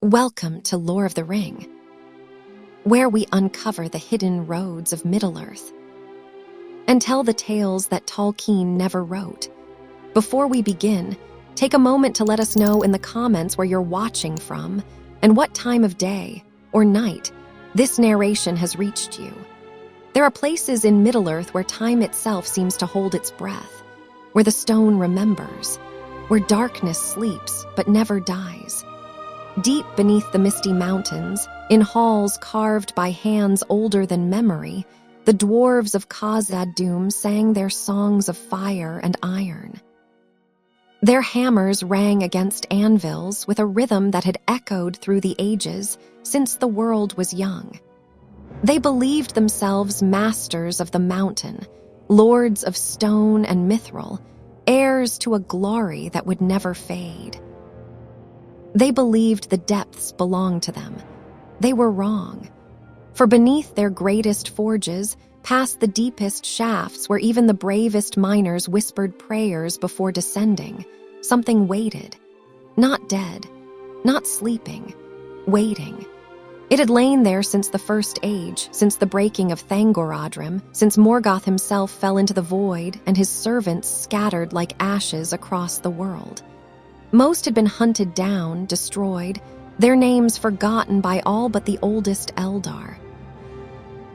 Welcome to Lore of the Ring, where we uncover the hidden roads of Middle-earth and tell the tales that Tolkien never wrote. Before we begin, take a moment to let us know in the comments where you're watching from and what time of day or night this narration has reached you. There are places in Middle-earth where time itself seems to hold its breath, where the stone remembers, where darkness sleeps but never dies. Deep beneath the misty mountains, in halls carved by hands older than memory, the Dwarves of Khazad-dûm sang their songs of fire and iron. Their hammers rang against anvils with a rhythm that had echoed through the ages since the world was young. They believed themselves masters of the mountain, lords of stone and mithril, heirs to a glory that would never fade. They believed the depths belonged to them. They were wrong. For beneath their greatest forges, past the deepest shafts where even the bravest miners whispered prayers before descending, something waited. Not dead, not sleeping, waiting. It had lain there since the First Age, since the breaking of Thangorodrim, since Morgoth himself fell into the void and his servants scattered like ashes across the world. Most had been hunted down, destroyed, their names forgotten by all but the oldest Eldar.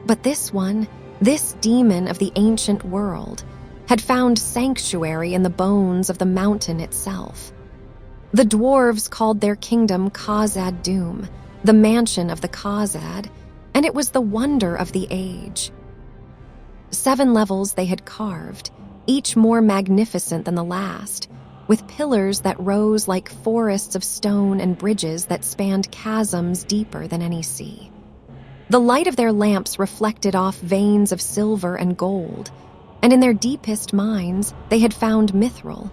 But this one, this demon of the ancient world, had found sanctuary in the bones of the mountain itself. The Dwarves called their kingdom Khazad-dûm, the mansion of the Khazad, and it was the wonder of the age. 7 levels they had carved, each more magnificent than the last, with pillars that rose like forests of stone and bridges that spanned chasms deeper than any sea. The light of their lamps reflected off veins of silver and gold, and in their deepest mines they had found mithril,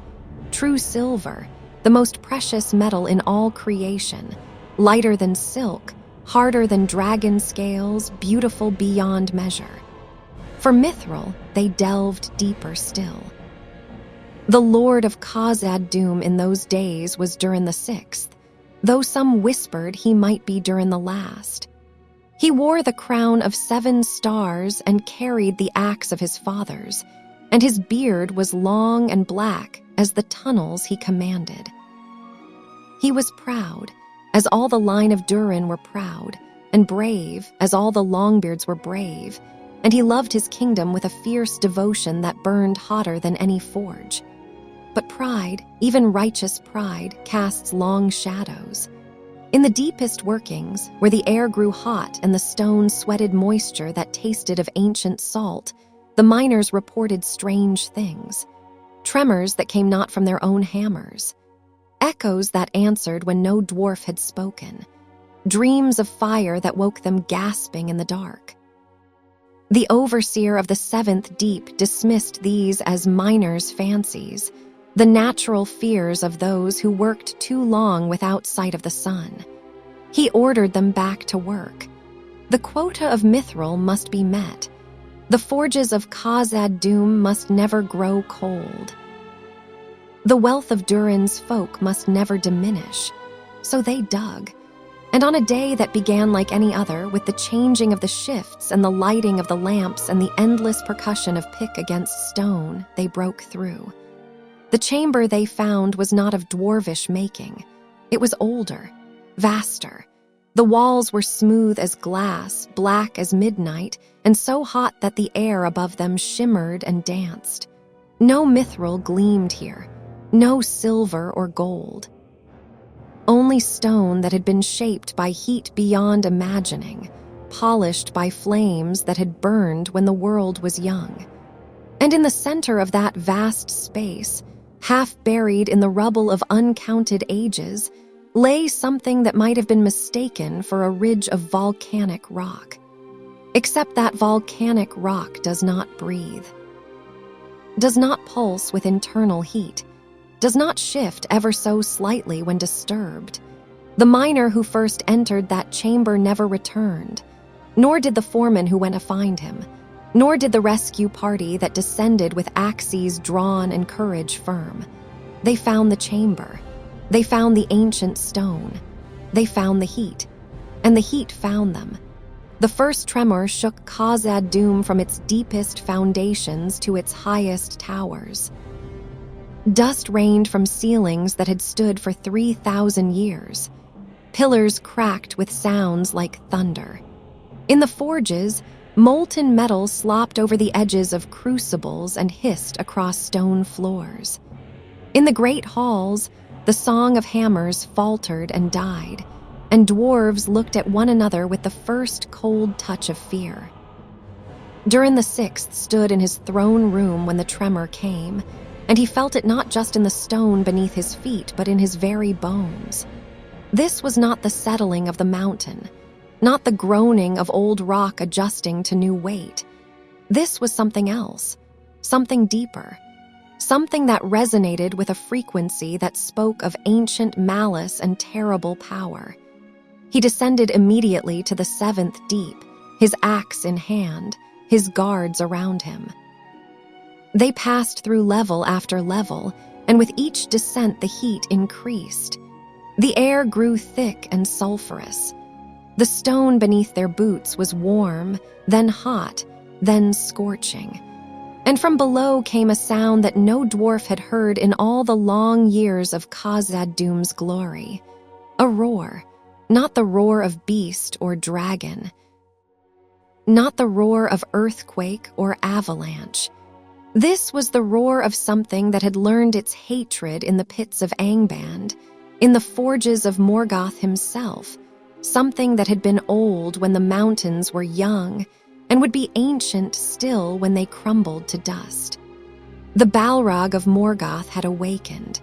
true silver, the most precious metal in all creation, lighter than silk, harder than dragon scales, beautiful beyond measure. For mithril, they delved deeper still. The Lord of Khazad-dûm in those days was Durin VI, though some whispered he might be Durin the Last. He wore the crown of 7 stars and carried the axe of his fathers, and his beard was long and black as the tunnels he commanded. He was proud, as all the line of Durin were proud, and brave, as all the Longbeards were brave, and he loved his kingdom with a fierce devotion that burned hotter than any forge. But pride, even righteous pride, casts long shadows. In the deepest workings, where the air grew hot and the stone sweated moisture that tasted of ancient salt, the miners reported strange things. Tremors that came not from their own hammers. Echoes that answered when no dwarf had spoken. Dreams of fire that woke them gasping in the dark. The overseer of the 7th Deep dismissed these as miners' fancies, the natural fears of those who worked too long without sight of the sun. He ordered them back to work. The quota of mithril must be met. The forges of Khazad-dûm must never grow cold. The wealth of Durin's folk must never diminish. So they dug. And on a day that began like any other, with the changing of the shifts and the lighting of the lamps and the endless percussion of pick against stone, they broke through. The chamber they found was not of dwarvish making. It was older, vaster. The walls were smooth as glass, black as midnight, and so hot that the air above them shimmered and danced. No mithril gleamed here, no silver or gold. Only stone that had been shaped by heat beyond imagining, polished by flames that had burned when the world was young. And in the center of that vast space, half buried in the rubble of uncounted ages, lay something that might have been mistaken for a ridge of volcanic rock. Except that volcanic rock does not breathe, does not pulse with internal heat, does not shift ever so slightly when disturbed. The miner who first entered that chamber never returned, nor did the foreman who went to find him, nor did the rescue party that descended with axes drawn and courage firm. They found the chamber. They found the ancient stone. They found the heat, and the heat found them. The first tremor shook Khazad-dûm from its deepest foundations to its highest towers. Dust rained from ceilings that had stood for 3,000 years. Pillars cracked with sounds like thunder. In the forges, molten metal slopped over the edges of crucibles and hissed across stone floors. In the great halls, the song of hammers faltered and died, and dwarves looked at one another with the first cold touch of fear. Durin the Sixth stood in his throne room when the tremor came, and he felt it not just in the stone beneath his feet, but in his very bones. This was not the settling of the mountain, not the groaning of old rock adjusting to new weight. This was something else, something deeper, something that resonated with a frequency that spoke of ancient malice and terrible power. He descended immediately to the seventh deep, his axe in hand, his guards around him. They passed through level after level, and with each descent the heat increased. The air grew thick and sulphurous. The stone beneath their boots was warm, then hot, then scorching. And from below came a sound that no dwarf had heard in all the long years of Khazad-dûm's glory. A roar, not the roar of beast or dragon, not the roar of earthquake or avalanche. This was the roar of something that had learned its hatred in the pits of Angband, in the forges of Morgoth himself, something that had been old when the mountains were young and would be ancient still when they crumbled to dust. The Balrog of Morgoth had awakened.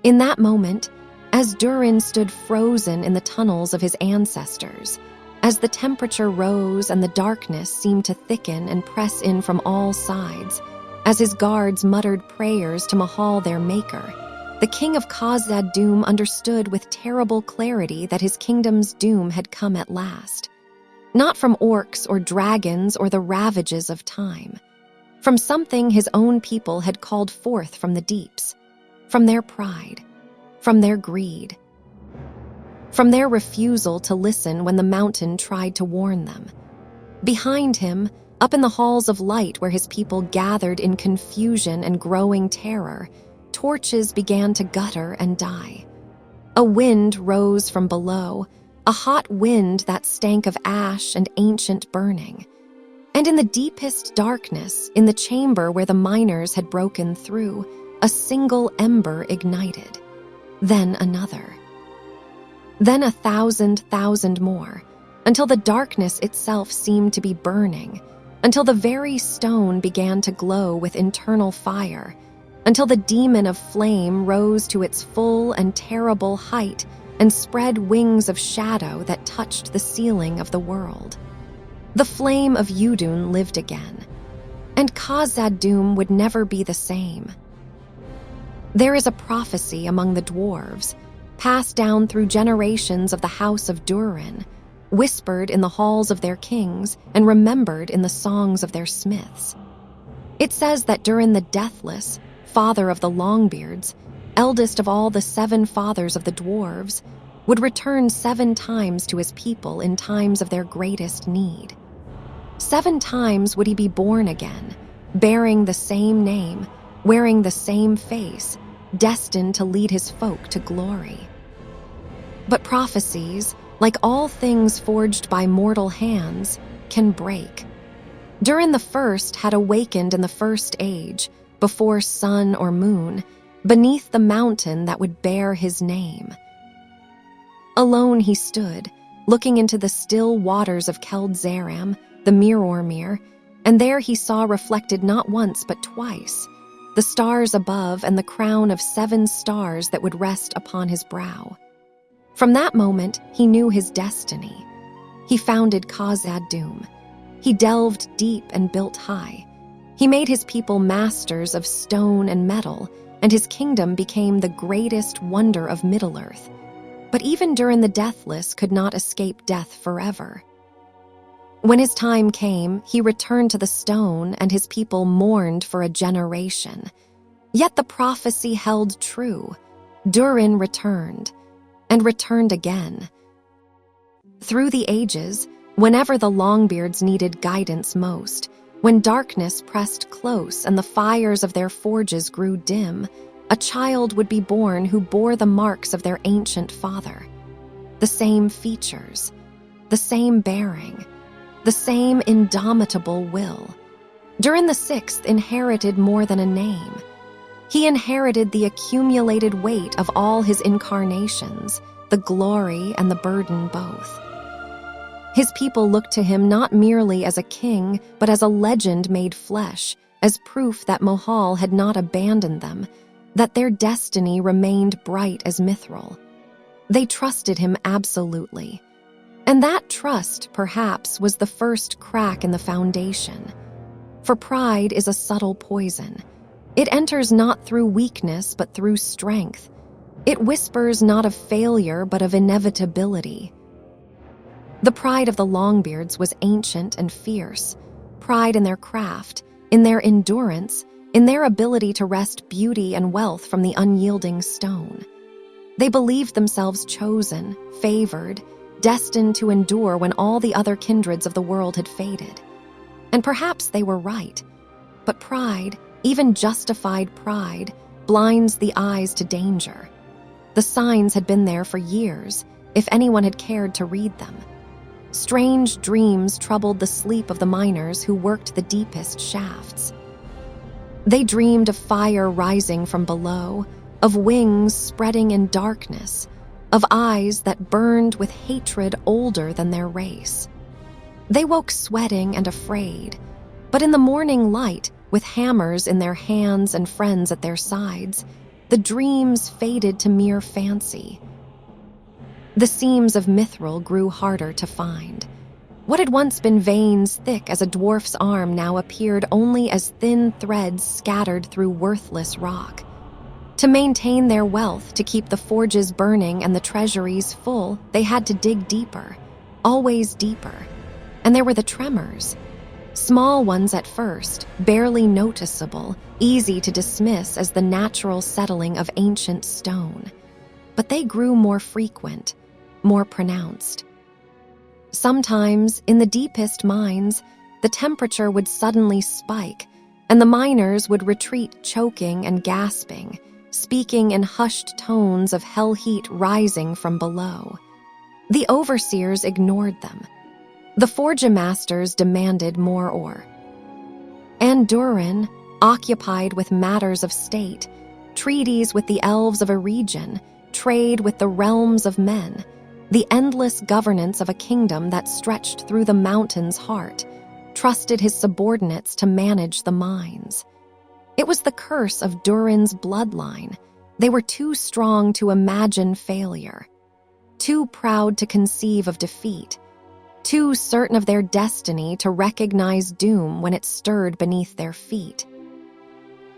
In that moment, as Durin stood frozen in the tunnels of his ancestors, as the temperature rose and the darkness seemed to thicken and press in from all sides, as his guards muttered prayers to Mahal their maker, the king of Khazad-dûm understood with terrible clarity that his kingdom's doom had come at last. Not from orcs or dragons or the ravages of time. From something his own people had called forth from the deeps. From their pride. From their greed. From their refusal to listen when the mountain tried to warn them. Behind him, up in the halls of light where his people gathered in confusion and growing terror, torches began to gutter and die. A wind rose from below, a hot wind that stank of ash and ancient burning. And in the deepest darkness, in the chamber where the miners had broken through, a single ember ignited. Then another. Then 1,000 more, until the darkness itself seemed to be burning, until the very stone began to glow with internal fire, until the demon of flame rose to its full and terrible height and spread wings of shadow that touched the ceiling of the world. The flame of Udun lived again, and Khazad-dûm would never be the same. There is a prophecy among the dwarves, passed down through generations of the house of Durin, whispered in the halls of their kings and remembered in the songs of their smiths. It says that Durin the Deathless, father of the Longbeards, eldest of all the 7 fathers of the dwarves, would return 7 times to his people in times of their greatest need. 7 times would he be born again, bearing the same name, wearing the same face, destined to lead his folk to glory. But prophecies, like all things forged by mortal hands, can break. Durin the First had awakened in the First Age, before sun or moon, beneath the mountain that would bear his name. Alone he stood, looking into the still waters of Keld-Zaram, the Mirrormere, and there he saw reflected not once but twice, the stars above and the crown of 7 stars that would rest upon his brow. From that moment, he knew his destiny. He founded Khazad-dûm. He delved deep and built high. He made his people masters of stone and metal, and his kingdom became the greatest wonder of Middle-earth. But even Durin the Deathless could not escape death forever. When his time came, he returned to the stone, and his people mourned for a generation. Yet the prophecy held true. Durin returned. and returned again. Through the ages, whenever the Longbeards needed guidance most, when darkness pressed close and the fires of their forges grew dim, a child would be born who bore the marks of their ancient father. The same features, the same bearing, the same indomitable will. Durin the Sixth inherited more than a name. He inherited the accumulated weight of all his incarnations, the glory and the burden both. His people looked to him not merely as a king, but as a legend made flesh, as proof that Mohal had not abandoned them, that their destiny remained bright as mithril. They trusted him absolutely. And that trust, perhaps, was the first crack in the foundation. For pride is a subtle poison. It enters not through weakness, but through strength. It whispers not of failure, but of inevitability. The pride of the Longbeards was ancient and fierce. Pride in their craft, in their endurance, in their ability to wrest beauty and wealth from the unyielding stone. They believed themselves chosen, favored, destined to endure when all the other kindreds of the world had faded. And perhaps they were right. But pride, even justified pride, blinds the eyes to danger. The signs had been there for years, if anyone had cared to read them. Strange dreams troubled the sleep of the miners who worked the deepest shafts. They dreamed of fire rising from below, of wings spreading in darkness, of eyes that burned with hatred older than their race. They woke sweating and afraid, but in the morning light, with hammers in their hands and friends at their sides, the dreams faded to mere fancy. The seams of mithril grew harder to find. What had once been veins thick as a dwarf's arm now appeared only as thin threads scattered through worthless rock. To maintain their wealth, to keep the forges burning and the treasuries full, they had to dig deeper, always deeper. And there were the tremors. Small ones at first, barely noticeable, easy to dismiss as the natural settling of ancient stone. But they grew more frequent, more pronounced. Sometimes, in the deepest mines, the temperature would suddenly spike, and the miners would retreat choking and gasping, speaking in hushed tones of hell heat rising from below. The overseers ignored them. The forge-masters demanded more ore. And Durin, occupied with matters of state, treaties with the elves of a region, trade with the realms of men, the endless governance of a kingdom that stretched through the mountain's heart, trusted his subordinates to manage the mines. It was the curse of Durin's bloodline. They were too strong to imagine failure, too proud to conceive of defeat, too certain of their destiny to recognize doom when it stirred beneath their feet.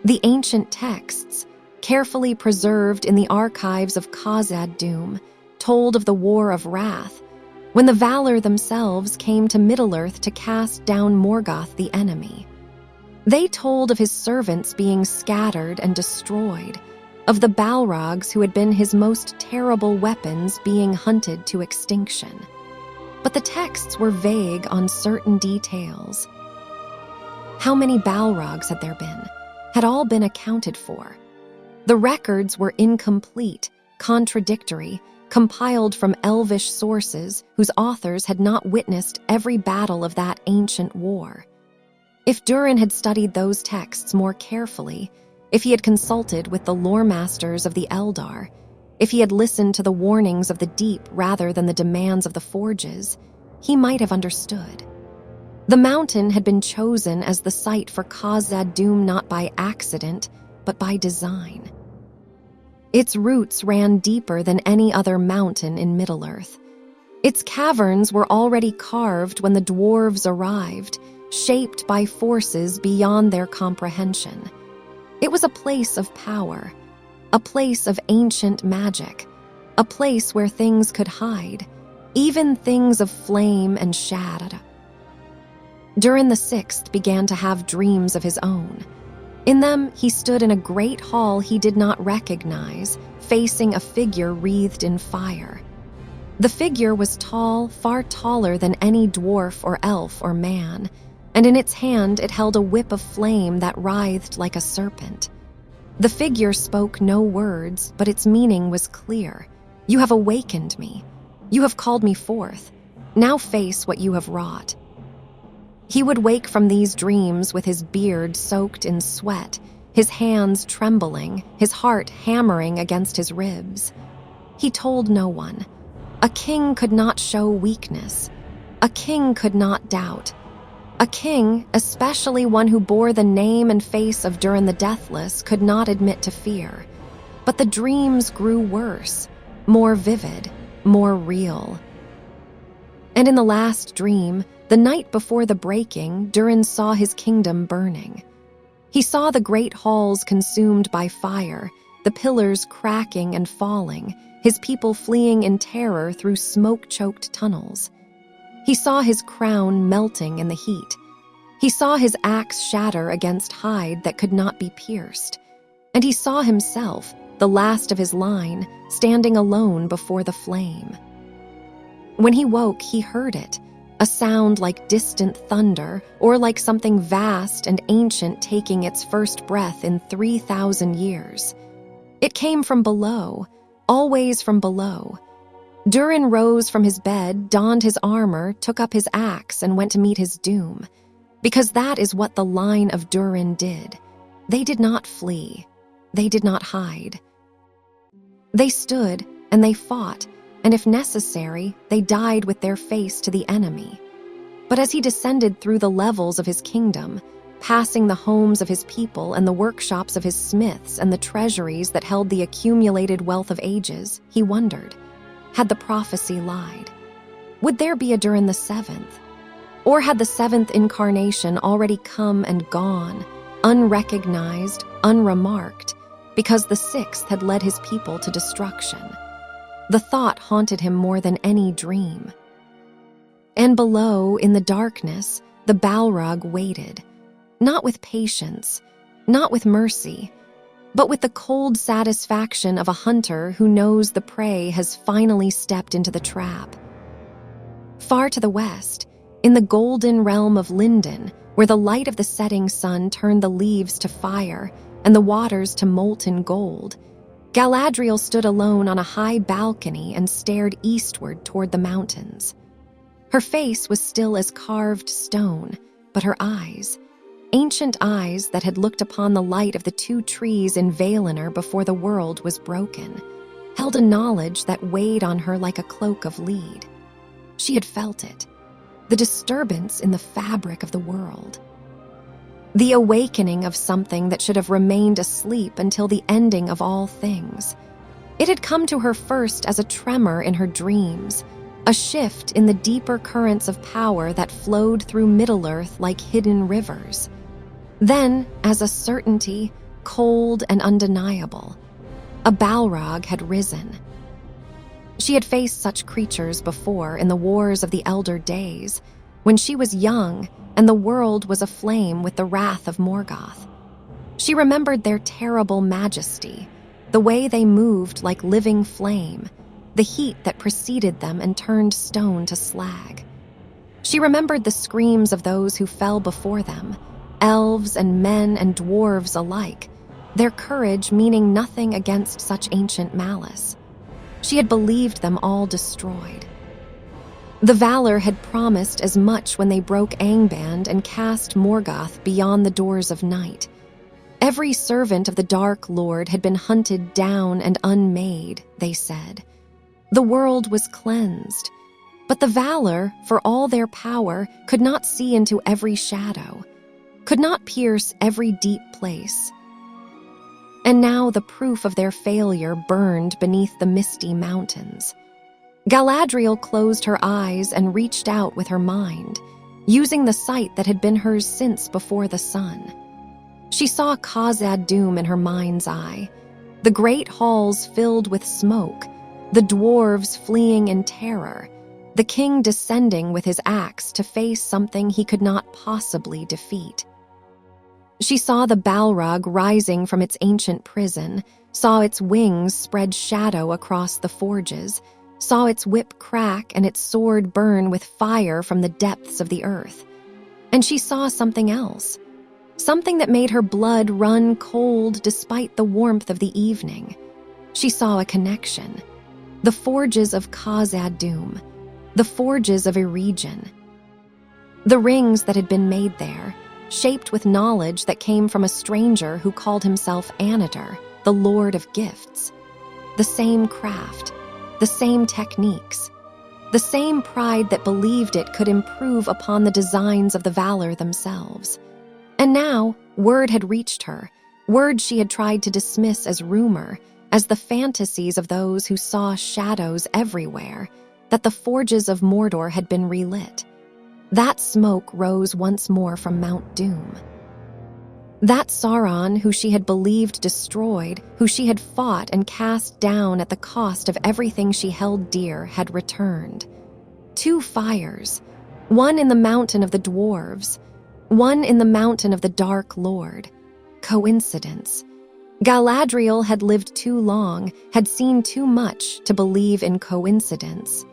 The ancient texts, carefully preserved in the archives of Khazad-dûm, told of the War of Wrath, when the Valor themselves came to Middle-earth to cast down Morgoth the enemy. They told of his servants being scattered and destroyed, of the Balrogs who had been his most terrible weapons being hunted to extinction. But the texts were vague on certain details. How many Balrogs had there been? Had all been accounted for? The records were incomplete, contradictory, compiled from elvish sources whose authors had not witnessed every battle of that ancient war. If Durin had studied those texts more carefully, if he had consulted with the lore masters of the Eldar, if he had listened to the warnings of the deep rather than the demands of the forges, he might have understood. The mountain had been chosen as the site for Khazad-dûm not by accident, but by design. Its roots ran deeper than any other mountain in Middle-earth. Its caverns were already carved when the Dwarves arrived, shaped by forces beyond their comprehension. It was a place of power, a place of ancient magic, a place where things could hide, even things of flame and shadow. Durin the Sixth began to have dreams of his own. In them, he stood in a great hall he did not recognize, facing a figure wreathed in fire. The figure was tall, far taller than any dwarf or elf or man, and in its hand it held a whip of flame that writhed like a serpent. The figure spoke no words, but its meaning was clear. "You have awakened me. You have called me forth. Now face what you have wrought." He would wake from these dreams with his beard soaked in sweat, his hands trembling, his heart hammering against his ribs. He told no one. A king could not show weakness. A king could not doubt. A king, especially one who bore the name and face of Durin the Deathless, could not admit to fear. But the dreams grew worse, more vivid, more real. And in the last dream, the night before the breaking, Durin saw his kingdom burning. He saw the great halls consumed by fire, the pillars cracking and falling, his people fleeing in terror through smoke-choked tunnels. He saw his crown melting in the heat. He saw his axe shatter against hide that could not be pierced. And he saw himself, the last of his line, standing alone before the flame. When he woke, he heard it, a sound like distant thunder or like something vast and ancient taking its first breath in 3,000 years. It came from below, always from below. Durin rose from his bed, donned his armor, took up his axe, and went to meet his doom. Because that is what the line of Durin did. They did not flee. They did not hide. They stood and they fought, and if necessary, they died with their face to the enemy. But as he descended through the levels of his kingdom, passing the homes of his people and the workshops of his smiths and the treasuries that held the accumulated wealth of ages, he wondered, had the prophecy lied? Would there be a Durin the Seventh? Or had the seventh incarnation already come and gone, unrecognized, unremarked, because the sixth had led his people to destruction? The thought haunted him more than any dream. And below, in the darkness, the Balrog waited, not with patience, not with mercy, but with the cold satisfaction of a hunter who knows the prey has finally stepped into the trap. Far to the west, in the golden realm of Linden, where the light of the setting sun turned the leaves to fire and the waters to molten gold, Galadriel stood alone on a high balcony and stared eastward toward the mountains. Her face was still as carved stone, but her eyes, ancient eyes that had looked upon the light of the two trees in Valinor before the world was broken, held a knowledge that weighed on her like a cloak of lead. She had felt it, the disturbance in the fabric of the world. The awakening of something that should have remained asleep until the ending of all things. It had come to her first as a tremor in her dreams, a shift in the deeper currents of power that flowed through Middle-earth like hidden rivers. Then, as a certainty, cold and undeniable, a Balrog had risen. She had faced such creatures before in the wars of the Elder Days, when she was young and the world was aflame with the wrath of Morgoth. She remembered their terrible majesty, the way they moved like living flame, the heat that preceded them and turned stone to slag. She remembered the screams of those who fell before them, elves and men and dwarves alike, their courage meaning nothing against such ancient malice. She had believed them all destroyed. The Valor had promised as much when they broke Angband and cast Morgoth beyond the doors of night. Every servant of the Dark Lord had been hunted down and unmade, they said. The world was cleansed, but the Valor, for all their power, could not see into every shadow, could not pierce every deep place. And now the proof of their failure burned beneath the misty mountains. Galadriel closed her eyes and reached out with her mind, using the sight that had been hers since before the sun. She saw Khazad-dûm in her mind's eye, the great halls filled with smoke, the dwarves fleeing in terror, the king descending with his axe to face something he could not possibly defeat. She saw the Balrog rising from its ancient prison, saw its wings spread shadow across the forges, saw its whip crack and its sword burn with fire from the depths of the earth. And she saw something else, something that made her blood run cold despite the warmth of the evening. She saw a connection. The forges of Khazad-dûm, the forges of a region. The rings that had been made there, shaped with knowledge that came from a stranger who called himself Anatar, the Lord of Gifts. The same craft, the same techniques, the same pride that believed it could improve upon the designs of the Valor themselves. And now, word had reached her, word she had tried to dismiss as rumor, as the fantasies of those who saw shadows everywhere, that the forges of Mordor had been relit. That smoke rose once more from Mount Doom. That Sauron, who she had believed destroyed, who she had fought and cast down at the cost of everything she held dear, had returned. 2 fires, one in the mountain of the Dwarves, one in the mountain of the Dark Lord. Coincidence. Galadriel had lived too long, had seen too much to believe in coincidence.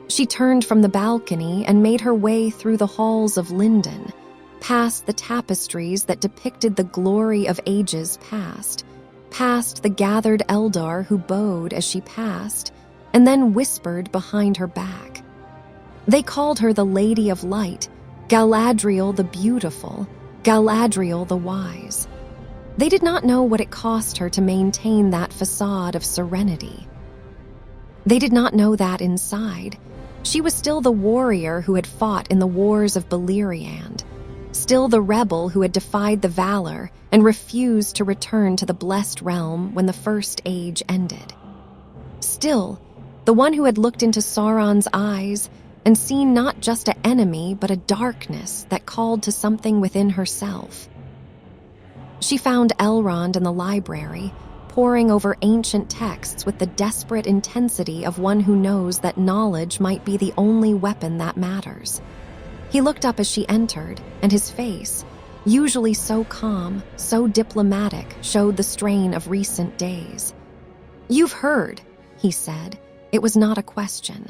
She turned from the balcony and made her way through the halls of Lindon, past the tapestries that depicted the glory of ages past, past the gathered Eldar who bowed as she passed, and then whispered behind her back. They called her the Lady of Light, Galadriel the Beautiful, Galadriel the Wise. They did not know what it cost her to maintain that facade of serenity. They did not know that inside, she was still the warrior who had fought in the wars of Beleriand, still the rebel who had defied the Valor and refused to return to the Blessed Realm when the First Age ended. Still, the one who had looked into Sauron's eyes and seen not just an enemy but a darkness that called to something within herself. She found Elrond in the library, poring over ancient texts with the desperate intensity of one who knows that knowledge might be the only weapon that matters. He looked up as she entered, and his face, usually so calm, so diplomatic, showed the strain of recent days. "You've heard," he said. It was not a question.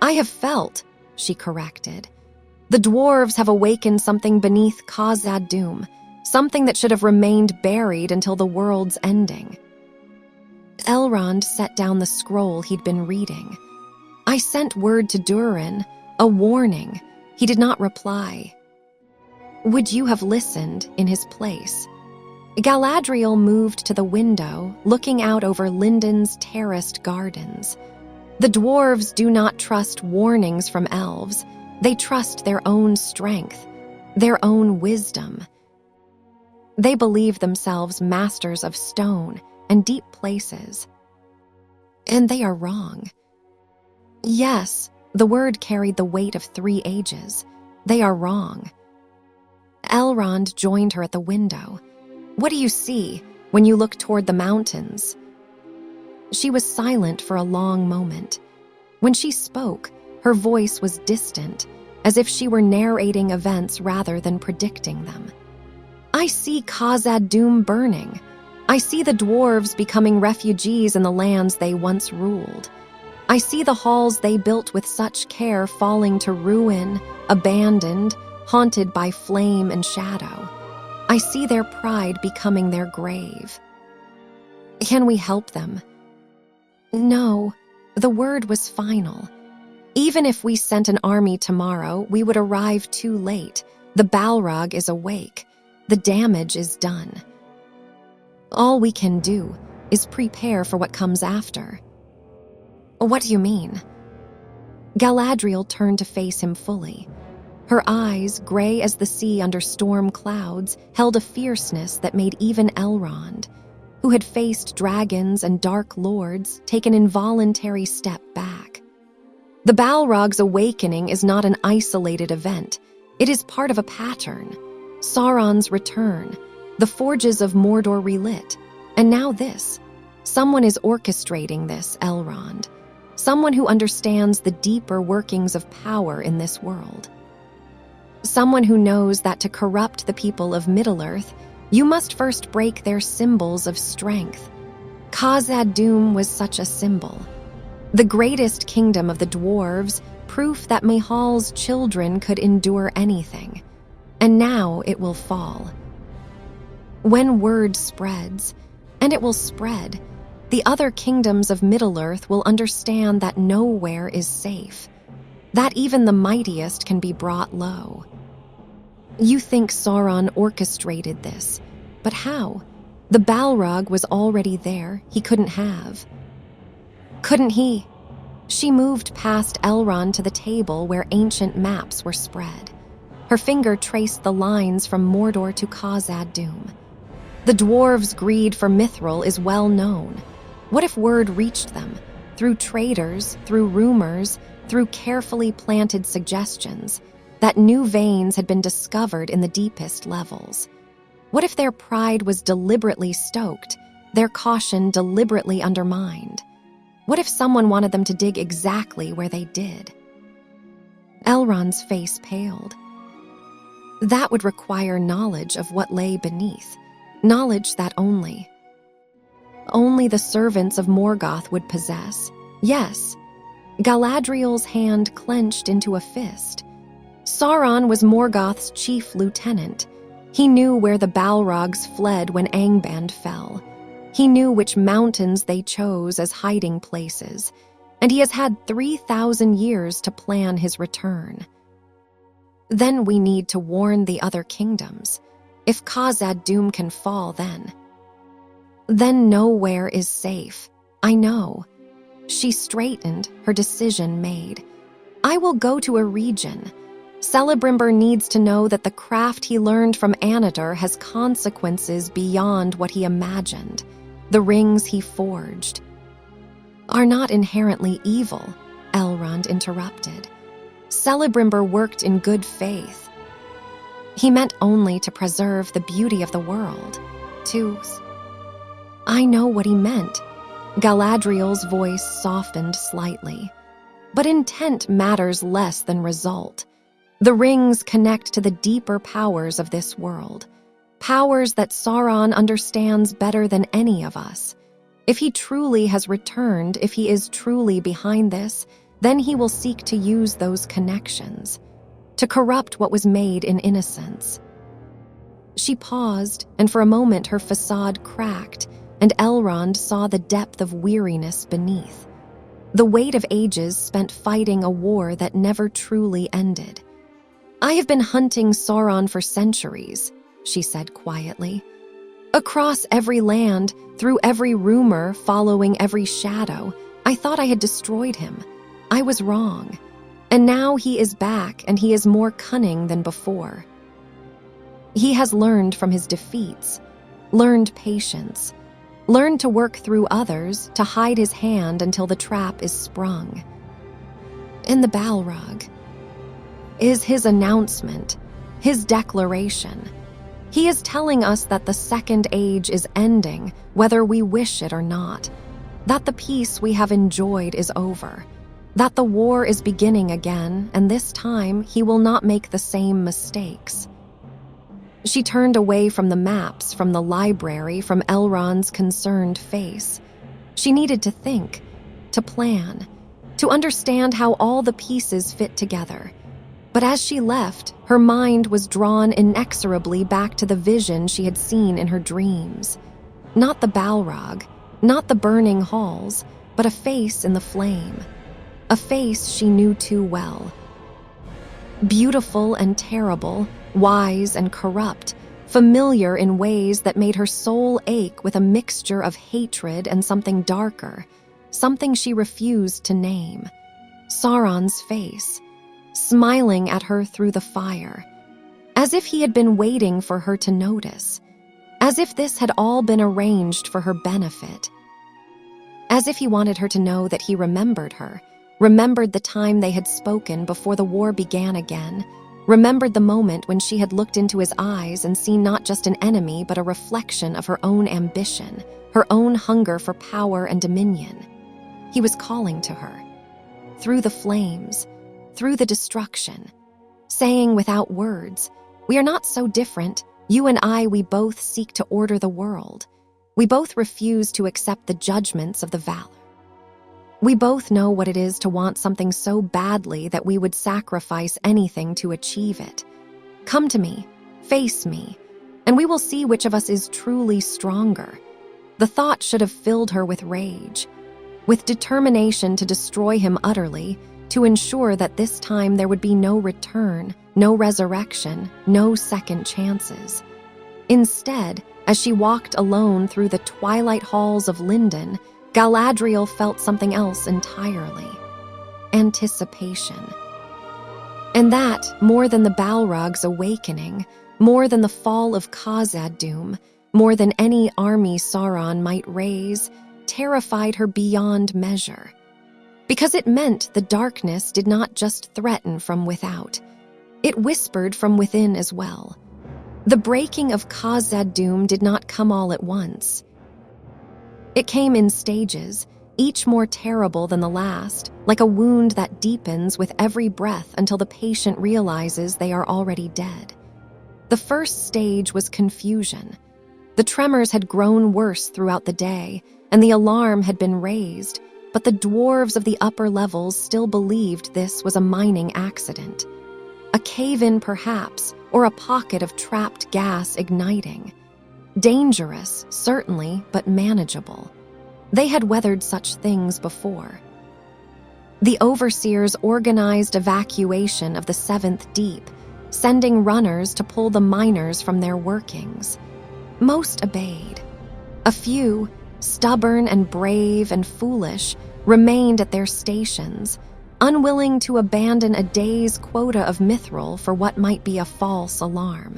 "I have felt," she corrected. "The dwarves have awakened something beneath Khazad-dûm, something that should have remained buried until the world's ending." Elrond set down the scroll he'd been reading. "I sent word to Durin, a warning." He did not reply. "Would you have listened in his place?" Galadriel moved to the window, looking out over Lindon's terraced gardens. The dwarves do not trust warnings from elves. They trust their own strength, their own wisdom. They believe themselves masters of stone and deep places. And they are wrong. Yes, the word carried the weight of 3 ages. They are wrong. Elrond joined her at the window. "What do you see when you look toward the mountains?" She was silent for a long moment. When she spoke, her voice was distant, as if she were narrating events rather than predicting them. "I see Khazad-dûm burning. I see the dwarves becoming refugees in the lands they once ruled. I see the halls they built with such care falling to ruin, abandoned, haunted by flame and shadow. I see their pride becoming their grave. Can we help them?" No, the word was final. "Even if we sent an army tomorrow, we would arrive too late. The Balrog is awake. The damage is done. All we can do is prepare for what comes after." "What do you mean?" Galadriel turned to face him fully. Her eyes, gray as the sea under storm clouds, held a fierceness that made even Elrond, who had faced dragons and dark lords, take an involuntary step back. The Balrog's awakening is not an isolated event. It is part of a pattern. Sauron's return, the forges of Mordor relit, and now this. Someone is orchestrating this, Elrond. Someone who understands the deeper workings of power in this world. Someone who knows that to corrupt the people of Middle-earth, you must first break their symbols of strength. Khazad-dûm was such a symbol. The greatest kingdom of the Dwarves, proof that Mahal's children could endure anything. And now it will fall. When word spreads, and it will spread, the other kingdoms of Middle-earth will understand that nowhere is safe, that even the mightiest can be brought low. You think Sauron orchestrated this, but how? The Balrog was already there, he couldn't have. Couldn't he? She moved past Elrond to the table where ancient maps were spread. Her finger traced the lines from Mordor to Khazad-dûm. The dwarves' greed for mithril is well known. What if word reached them? Through traders, through rumors, through carefully planted suggestions, that new veins had been discovered in the deepest levels. What if their pride was deliberately stoked, their caution deliberately undermined? What if someone wanted them to dig exactly where they did? Elrond's face paled. That would require knowledge of what lay beneath, knowledge that only the servants of Morgoth would possess. Yes, Galadriel's hand clenched into a fist. Sauron was Morgoth's chief lieutenant. He knew where the Balrogs fled when Angband fell. He knew which mountains they chose as hiding places, and he has had 3,000 years to plan his return. Then we need to warn the other kingdoms. If Khazad-dûm can fall then nowhere is safe. I know. She straightened, her decision made. I will go to a region. Celebrimbor needs to know that the craft he learned from Anadar has consequences beyond what he imagined. The rings he forged are not inherently evil, Elrond interrupted. Celebrimbor worked in good faith. He meant only to preserve the beauty of the world. I know what he meant. Galadriel's voice softened slightly. But intent matters less than result. The rings connect to the deeper powers of this world, powers that Sauron understands better than any of us. If he truly has returned, if he is truly behind this, then he will seek to use those connections, to corrupt what was made in innocence. She paused, and for a moment her facade cracked, and Elrond saw the depth of weariness beneath. The weight of ages spent fighting a war that never truly ended. I have been hunting Sauron for centuries, she said quietly. Across every land, through every rumor, following every shadow, I thought I had destroyed him. I was wrong. And now he is back, and he is more cunning than before. He has learned from his defeats, learned patience, learned to work through others, to hide his hand until the trap is sprung. In the Balrog is his announcement, his declaration. He is telling us that the Second Age is ending, whether we wish it or not, that the peace we have enjoyed is over, that the war is beginning again, and this time he will not make the same mistakes. She turned away from the maps, from the library, from Elrond's concerned face. She needed to think, to plan, to understand how all the pieces fit together. But as she left, her mind was drawn inexorably back to the vision she had seen in her dreams. Not the Balrog, not the burning halls, but a face in the flame. A face she knew too well. Beautiful and terrible, wise and corrupt, familiar in ways that made her soul ache with a mixture of hatred and something darker, something she refused to name. Sauron's face, smiling at her through the fire, as if he had been waiting for her to notice, as if this had all been arranged for her benefit, as if he wanted her to know that he remembered her, remembered the time they had spoken before the war began again, remembered the moment when she had looked into his eyes and seen not just an enemy but a reflection of her own ambition, her own hunger for power and dominion. He was calling to her. Through the flames, through the destruction, saying without words, "We are not so different. You and I, we both seek to order the world. We both refuse to accept the judgments of the valor. We both know what it is to want something so badly that we would sacrifice anything to achieve it. Come to me, face me, and we will see which of us is truly stronger." The thought should have filled her with rage, with determination to destroy him utterly, to ensure that this time there would be no return, no resurrection, no second chances. Instead, as she walked alone through the twilight halls of Linden, Galadriel felt something else entirely: anticipation. And that, more than the Balrog's awakening, more than the fall of Khazad-dûm, more than any army Sauron might raise, terrified her beyond measure. Because it meant the darkness did not just threaten from without, it whispered from within as well. The breaking of Khazad-dûm did not come all at once. It came in stages, each more terrible than the last, like a wound that deepens with every breath until the patient realizes they are already dead. The first stage was confusion. The tremors had grown worse throughout the day, and the alarm had been raised, but the dwarves of the upper levels still believed this was a mining accident. A cave-in perhaps, or a pocket of trapped gas igniting. Dangerous, certainly, but manageable. They had weathered such things before. The overseers organized evacuation of the Seventh Deep, sending runners to pull the miners from their workings. Most obeyed. A few, stubborn and brave and foolish, remained at their stations, unwilling to abandon a day's quota of mithril for what might be a false alarm.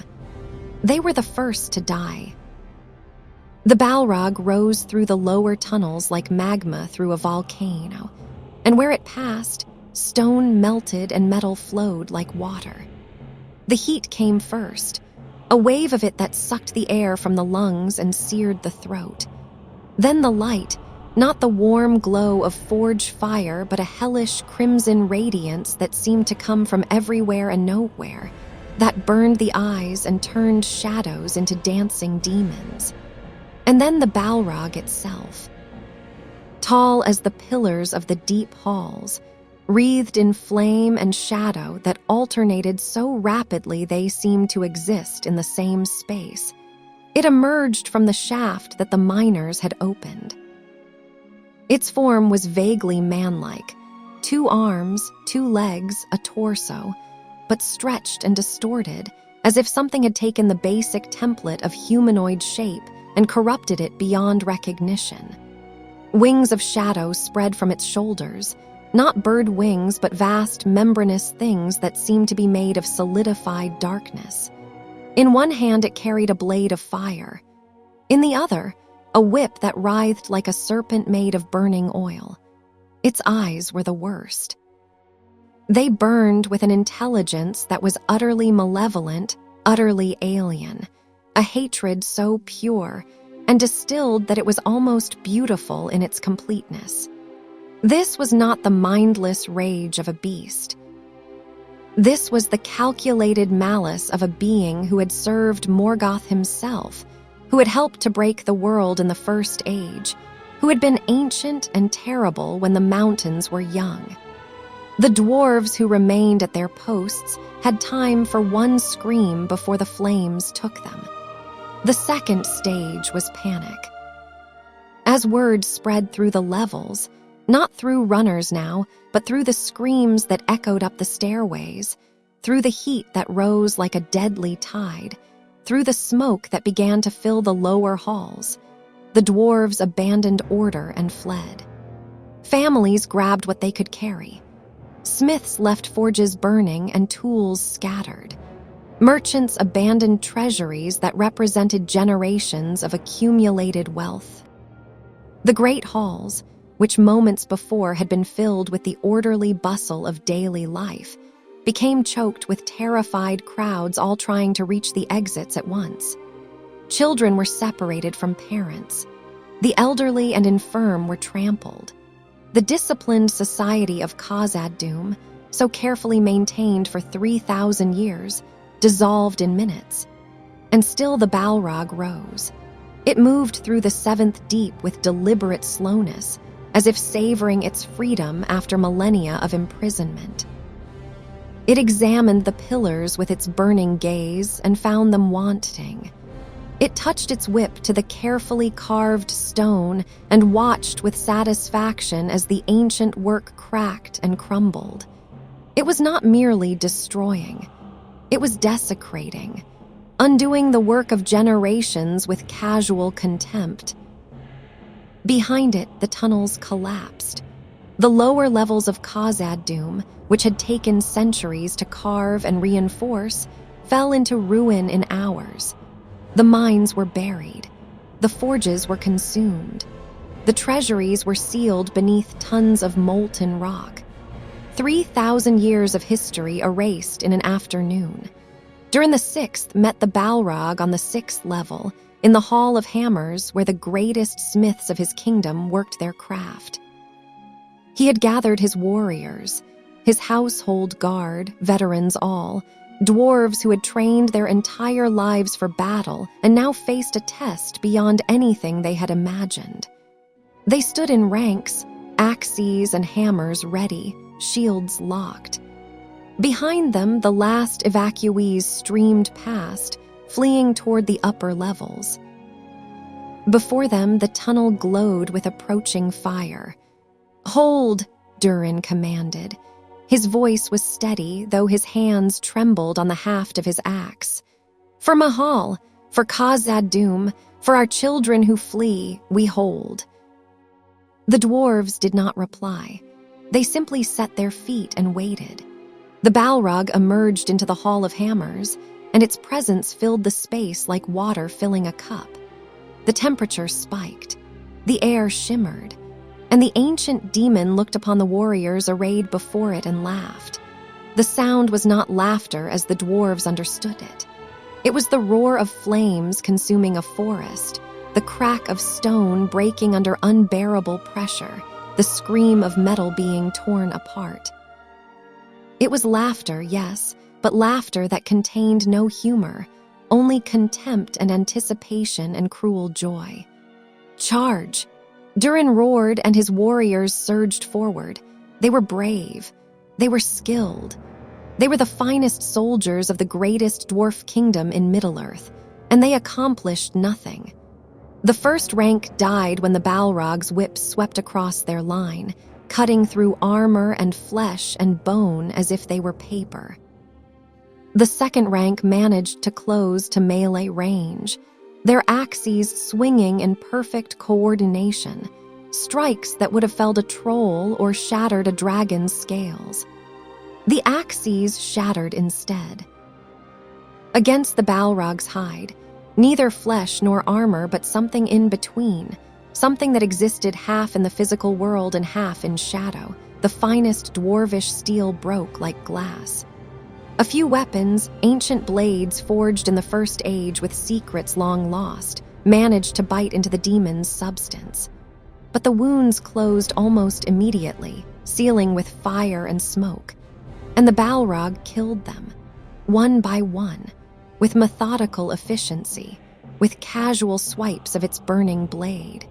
They were the first to die. The Balrog rose through the lower tunnels like magma through a volcano, and where it passed, stone melted and metal flowed like water. The heat came first, a wave of it that sucked the air from the lungs and seared the throat. Then the light, not the warm glow of forge fire, but a hellish crimson radiance that seemed to come from everywhere and nowhere, that burned the eyes and turned shadows into dancing demons. And then the Balrog itself. Tall as the pillars of the deep halls, wreathed in flame and shadow that alternated so rapidly they seemed to exist in the same space. It emerged from the shaft that the miners had opened. Its form was vaguely manlike, 2 arms, 2 legs, a torso, but stretched and distorted, as if something had taken the basic template of humanoid shape and corrupted it beyond recognition. Wings of shadow spread from its shoulders, not bird wings but vast membranous things that seemed to be made of solidified darkness. In one hand it carried a blade of fire. In the other, a whip that writhed like a serpent made of burning oil. Its eyes were the worst. They burned with an intelligence that was utterly malevolent, utterly alien, a hatred so pure and distilled that it was almost beautiful in its completeness. This was not the mindless rage of a beast. This was the calculated malice of a being who had served Morgoth himself, who had helped to break the world in the First Age, who had been ancient and terrible when the mountains were young. The dwarves who remained at their posts had time for one scream before the flames took them. The second stage was panic. As word spread through the levels, not through runners now, but through the screams that echoed up the stairways, through the heat that rose like a deadly tide, through the smoke that began to fill the lower halls, the dwarves abandoned order and fled. Families grabbed what they could carry. Smiths left forges burning and tools scattered. Merchants abandoned treasuries that represented generations of accumulated wealth. The great halls, which moments before had been filled with the orderly bustle of daily life, became choked with terrified crowds all trying to reach the exits at once. Children were separated from parents. The elderly and infirm were trampled. The disciplined society of Khazad-dûm, so carefully maintained for 3,000 years, dissolved in minutes. And still the Balrog rose. It moved through the seventh deep with deliberate slowness, as if savoring its freedom after millennia of imprisonment. It examined the pillars with its burning gaze and found them wanting. It touched its whip to the carefully carved stone and watched with satisfaction as the ancient work cracked and crumbled. It was not merely destroying. It was desecrating, undoing the work of generations with casual contempt. Behind it, the tunnels collapsed. The lower levels of Khazad-dûm, which had taken centuries to carve and reinforce, fell into ruin in hours. The mines were buried. The forges were consumed. The treasuries were sealed beneath tons of molten rock. 3,000 years of history erased in an afternoon. Durin the Sixth met the Balrog on the 6th level, in the Hall of Hammers where the greatest smiths of his kingdom worked their craft. He had gathered his warriors, his household guard, veterans all, dwarves who had trained their entire lives for battle and now faced a test beyond anything they had imagined. They stood in ranks, axes and hammers ready, shields locked. Behind them, the last evacuees streamed past, fleeing toward the upper levels. Before them, the tunnel glowed with approaching fire. "Hold!" Durin commanded. His voice was steady, though his hands trembled on the haft of his axe. "For Mahal, for Khazad-dûm, for our children who flee, we hold." The dwarves did not reply. They simply set their feet and waited. The Balrog emerged into the Hall of Hammers, and its presence filled the space like water filling a cup. The temperature spiked. The air shimmered. And the ancient demon looked upon the warriors arrayed before it and laughed. The sound was not laughter as the dwarves understood it. It was the roar of flames consuming a forest, the crack of stone breaking under unbearable pressure, the scream of metal being torn apart. It was laughter, yes, but laughter that contained no humor, only contempt and anticipation and cruel joy. "Charge!" Durin roared and his warriors surged forward. They were brave. They were skilled. They were the finest soldiers of the greatest dwarf kingdom in Middle-earth, and they accomplished nothing. The first rank died when the Balrog's whips swept across their line, cutting through armor and flesh and bone as if they were paper. The second rank managed to close to melee range, their axes swinging in perfect coordination, strikes that would have felled a troll or shattered a dragon's scales. The axes shattered instead. Against the Balrog's hide, neither flesh nor armor but something in between, something that existed half in the physical world and half in shadow, the finest dwarvish steel broke like glass. A few weapons, ancient blades forged in the First Age with secrets long lost, managed to bite into the demon's substance. But the wounds closed almost immediately, sealing with fire and smoke. And the Balrog killed them, one by one, with methodical efficiency, with casual swipes of its burning blade.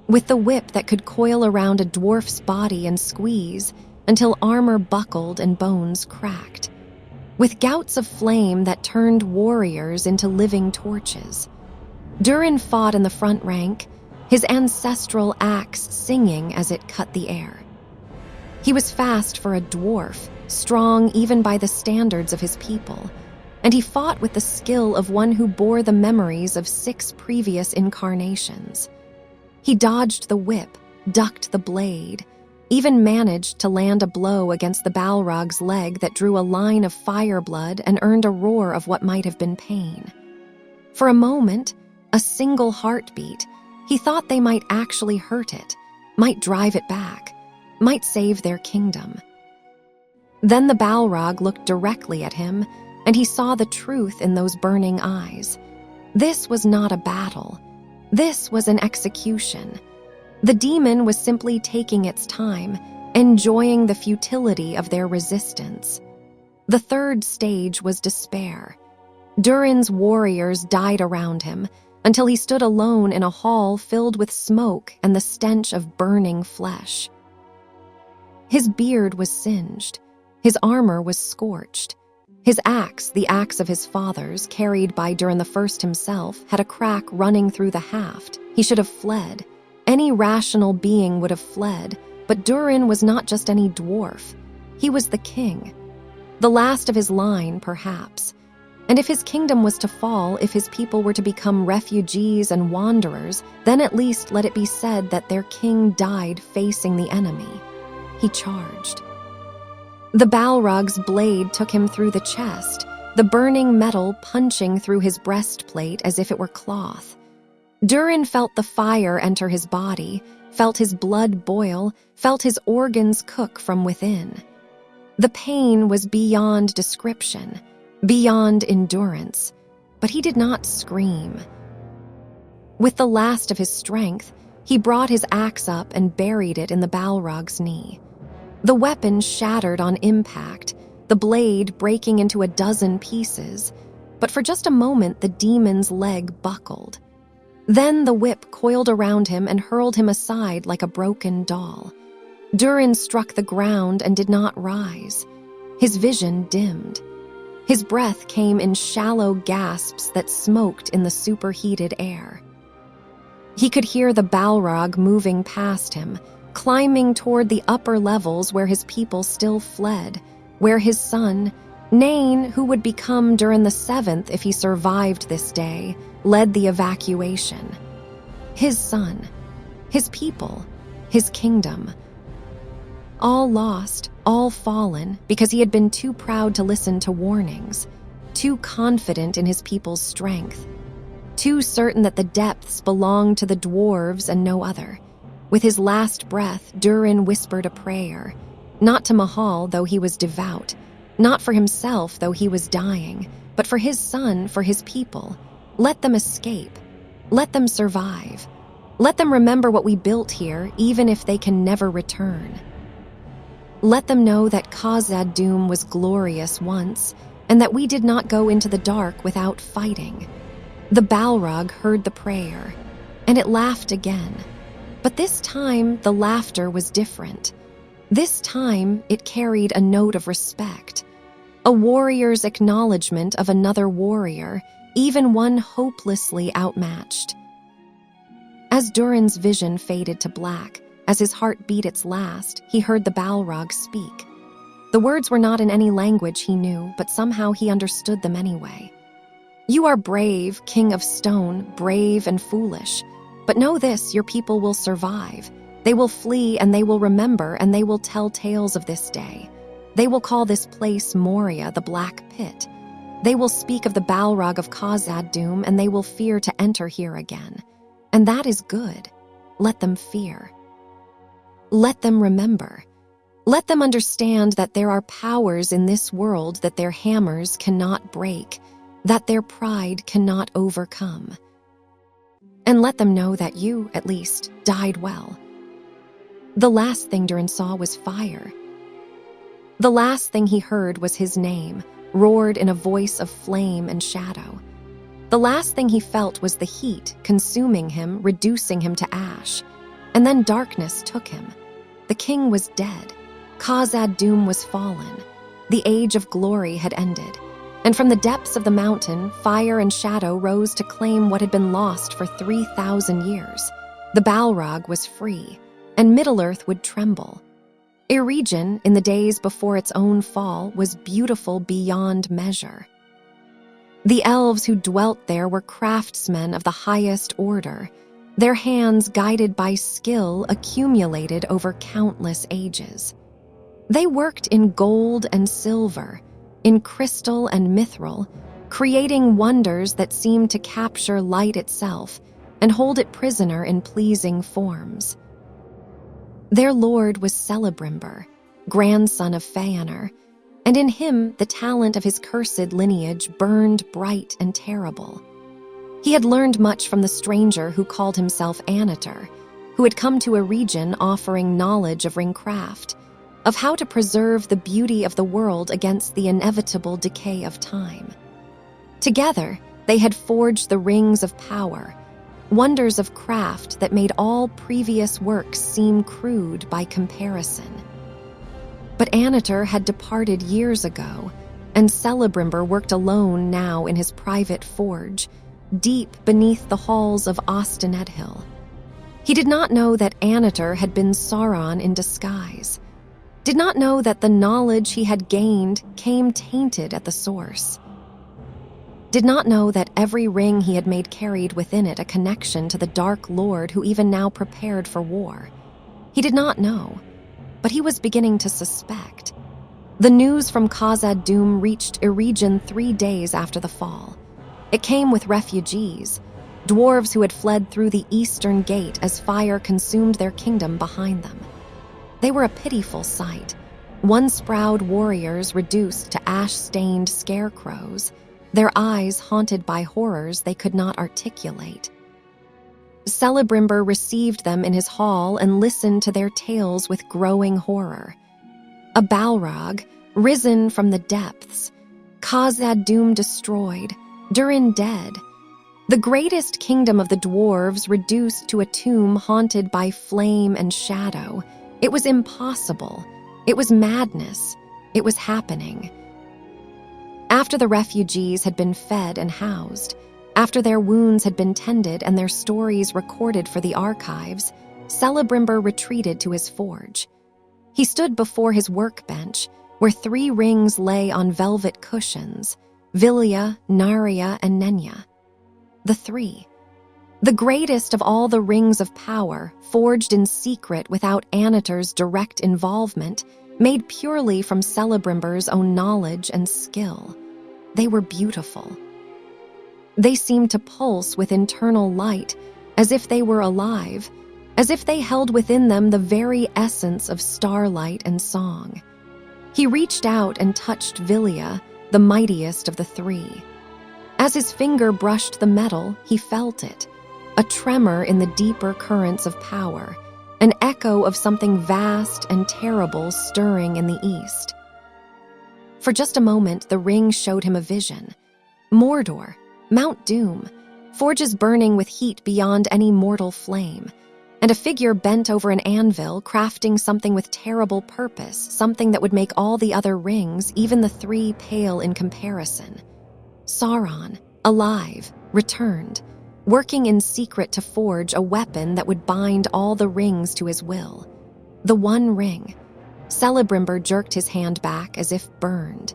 With the whip that could coil around a dwarf's body and squeeze until armor buckled and bones cracked. With gouts of flame that turned warriors into living torches. Durin fought in the front rank, his ancestral axe singing as it cut the air. He was fast for a dwarf, strong even by the standards of his people, and he fought with the skill of one who bore the memories of 6 previous incarnations. He dodged the whip, ducked the blade, even managed to land a blow against the Balrog's leg that drew a line of fire blood and earned a roar of what might have been pain. For a moment, a single heartbeat, he thought they might actually hurt it, might drive it back, might save their kingdom. Then the Balrog looked directly at him, and he saw the truth in those burning eyes. This was not a battle. This was an execution. The demon was simply taking its time, enjoying the futility of their resistance. The third stage was despair. Durin's warriors died around him until he stood alone in a hall filled with smoke and the stench of burning flesh. His beard was singed. His armor was scorched. His axe, the axe of his fathers, carried by Durin the First himself, had a crack running through the haft. He should have fled. Any rational being would have fled, but Durin was not just any dwarf. He was the king. The last of his line, perhaps. And if his kingdom was to fall, if his people were to become refugees and wanderers, then at least let it be said that their king died facing the enemy. He charged. The Balrog's blade took him through the chest, the burning metal punching through his breastplate as if it were cloth. Durin felt the fire enter his body, felt his blood boil, felt his organs cook from within. The pain was beyond description, beyond endurance, but he did not scream. With the last of his strength, he brought his axe up and buried it in the Balrog's knee. The weapon shattered on impact, the blade breaking into a dozen pieces, but for just a moment the demon's leg buckled. Then the whip coiled around him and hurled him aside like a broken doll. Durin struck the ground and did not rise. His vision dimmed. His breath came in shallow gasps that smoked in the superheated air. He could hear the Balrog moving past him, climbing toward the upper levels where his people still fled, where his son, Nain, who would become Durin the Seventh if he survived this day, led the evacuation. His son, his people, his kingdom. All lost, all fallen, because he had been too proud to listen to warnings, too confident in his people's strength, too certain that the depths belonged to the dwarves and no other. With his last breath, Durin whispered a prayer, not to Mahal, though he was devout, not for himself, though he was dying, but for his son, for his people. Let them escape. Let them survive. Let them remember what we built here, even if they can never return. Let them know that Khazad-dûm was glorious once, and that we did not go into the dark without fighting. The Balrog heard the prayer, and it laughed again. But this time, the laughter was different. This time, it carried a note of respect, a warrior's acknowledgement of another warrior, even one hopelessly outmatched. As Durin's vision faded to black, as his heart beat its last, he heard the Balrog speak. The words were not in any language he knew, but somehow he understood them anyway. "You are brave, King of Stone, brave and foolish. But know this, your people will survive. They will flee and they will remember and they will tell tales of this day. They will call this place Moria, the Black Pit. They will speak of the Balrog of Khazad-dûm and they will fear to enter here again. And that is good. Let them fear. Let them remember. Let them understand that there are powers in this world that their hammers cannot break, that their pride cannot overcome. And let them know that you, at least, died well." The last thing Durin saw was fire. The last thing he heard was his name, roared in a voice of flame and shadow. The last thing he felt was the heat consuming him, reducing him to ash. And then darkness took him. The king was dead. Khazad-dûm was fallen. The age of glory had ended. And from the depths of the mountain, fire and shadow rose to claim what had been lost for 3,000 years. The Balrog was free, and Middle-earth would tremble. Eregion, in the days before its own fall, was beautiful beyond measure. The elves who dwelt there were craftsmen of the highest order, their hands guided by skill accumulated over countless ages. They worked in gold and silver, in crystal and mithril, creating wonders that seemed to capture light itself and hold it prisoner in pleasing forms. Their lord was Celebrimbor, grandson of Feanor, and in him the talent of his cursed lineage burned bright and terrible. He had learned much from the stranger who called himself Anator, who had come to Eregion offering knowledge of ringcraft, of how to preserve the beauty of the world against the inevitable decay of time. Together, they had forged the rings of power, wonders of craft that made all previous works seem crude by comparison. But Annatar had departed years ago, and Celebrimbor worked alone now in his private forge, deep beneath the halls of Ostinedhill. He did not know that Annatar had been Sauron in disguise, did not know that the knowledge he had gained came tainted at the source, did not know that every ring he had made carried within it a connection to the Dark Lord who even now prepared for war. He did not know, but he was beginning to suspect. The news from Khazad-dûm reached Eregion 3 days after the fall. It came with refugees, dwarves who had fled through the eastern gate as fire consumed their kingdom behind them. They were a pitiful sight, once-proud warriors reduced to ash-stained scarecrows, their eyes haunted by horrors they could not articulate. Celebrimbor received them in his hall and listened to their tales with growing horror. A Balrog, risen from the depths, Khazad-dûm destroyed, Durin dead, the greatest kingdom of the dwarves reduced to a tomb haunted by flame and shadow. It was impossible. It was madness. It was happening. After the refugees had been fed and housed, after their wounds had been tended and their stories recorded for the archives, Celebrimbor retreated to his forge. He stood before his workbench, where 3 rings lay on velvet cushions, Vilya, Narya, and Nenya. The 3. The greatest of all the rings of power, forged in secret without Annatar's direct involvement, made purely from Celebrimbor's own knowledge and skill. They were beautiful. They seemed to pulse with internal light, as if they were alive, as if they held within them the very essence of starlight and song. He reached out and touched Vilya, the mightiest of the 3. As his finger brushed the metal, he felt it, a tremor in the deeper currents of power, an echo of something vast and terrible stirring in the east. For just a moment, the ring showed him a vision. Mordor, Mount Doom, forges burning with heat beyond any mortal flame, and a figure bent over an anvil, crafting something with terrible purpose, something that would make all the other rings, even the 3, pale in comparison. Sauron, alive, returned, working in secret to forge a weapon that would bind all the rings to his will. The One Ring. Celebrimbor jerked his hand back as if burned.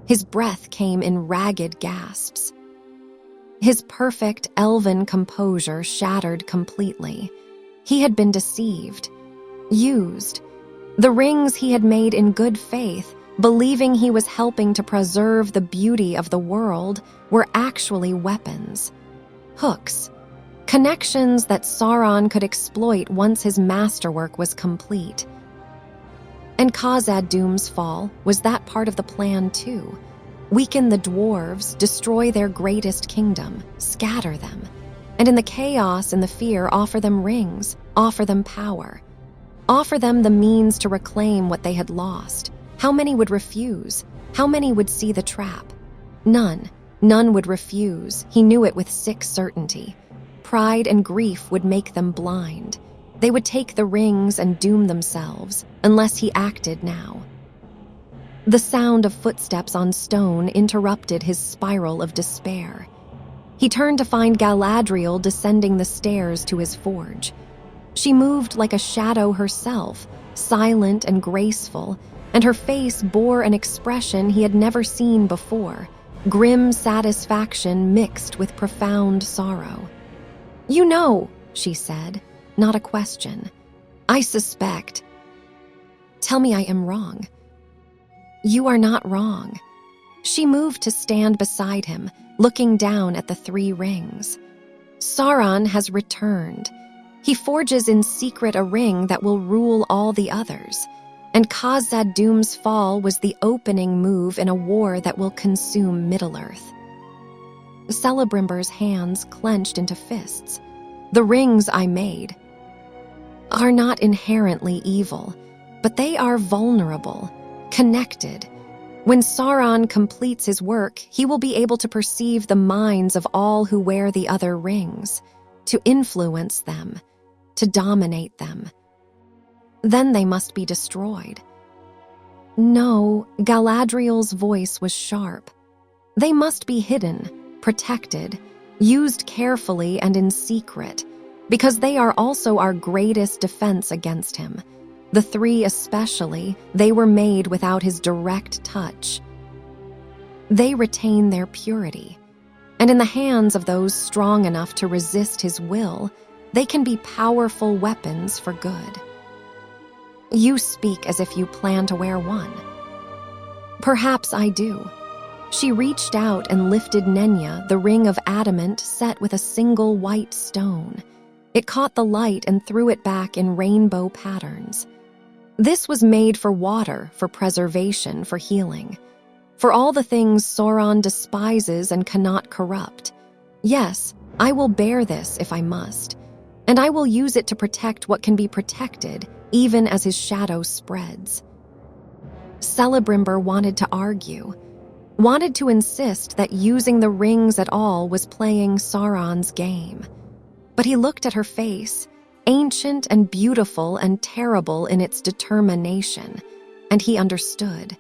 His breath came in ragged gasps. His perfect elven composure shattered completely. He had been deceived, used. The rings he had made in good faith, believing he was helping to preserve the beauty of the world, were actually weapons. Hooks. Connections that Sauron could exploit once his masterwork was complete. And Khazad-dûm's fall was that part of the plan too. Weaken the dwarves, destroy their greatest kingdom, scatter them, and in the chaos and the fear offer them rings, offer them power, offer them the means to reclaim what they had lost. How many would refuse? How many would see the trap? None. None would refuse. He knew it with sick certainty. Pride and grief would make them blind. They would take the rings and doom themselves, unless he acted now. The sound of footsteps on stone interrupted his spiral of despair. He turned to find Galadriel descending the stairs to his forge. She moved like a shadow herself, silent and graceful, and her face bore an expression he had never seen before, grim satisfaction mixed with profound sorrow. "You know," she said, not a question. "I suspect. Tell me I am wrong." "You are not wrong." She moved to stand beside him, looking down at the 3 rings. "Sauron has returned. He forges in secret a ring that will rule all the others. And Khazad-dûm's fall was the opening move in a war that will consume Middle-earth." Celebrimbor's hands clenched into fists. "The rings I made are not inherently evil, but they are vulnerable, connected. When Sauron completes his work, he will be able to perceive the minds of all who wear the other rings, to influence them, to dominate them. Then they must be destroyed. No, Galadriel's voice was sharp. They must be hidden, protected, used carefully and in secret, because they are also our greatest defense against him. The three especially, they were made without his direct touch. They retain their purity, and in the hands of those strong enough to resist his will, they can be powerful weapons for good. You speak as if you plan to wear one. Perhaps I do. She reached out and lifted Nenya the ring of adamant set with a single white stone. It caught the light and threw it back in rainbow patterns. This was made for water, for preservation, for healing, for all the things Sauron despises and cannot corrupt. Yes, I will bear this if I must, and I will use it to protect what can be protected, even as his shadow spreads. Celebrimbor wanted to argue, wanted to insist that using the rings at all was playing Sauron's game. But he looked at her face, ancient and beautiful and terrible in its determination, and he understood.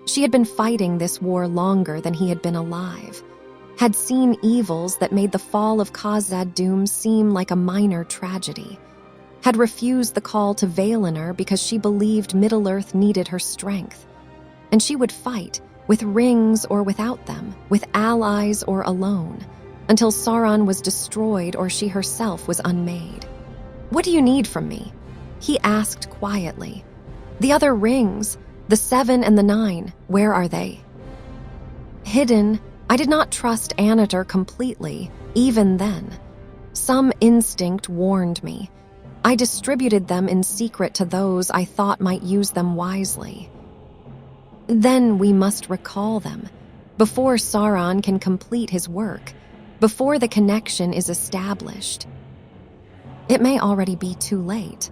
She had been fighting this war longer than he had been alive, had seen evils that made the fall of Khazad-dûm seem like a minor tragedy, had refused the call to Valinor because she believed Middle-earth needed her strength, and she would fight, with rings or without them, with allies or alone, until Sauron was destroyed or she herself was unmade. "What do you need from me?" he asked quietly. "The other rings, the 7 and the 9, where are they?" Hidden, I did not trust Anatar completely, even then. Some instinct warned me. I distributed them in secret to those I thought might use them wisely. Then we must recall them, before Sauron can complete his work, before the connection is established. It may already be too late.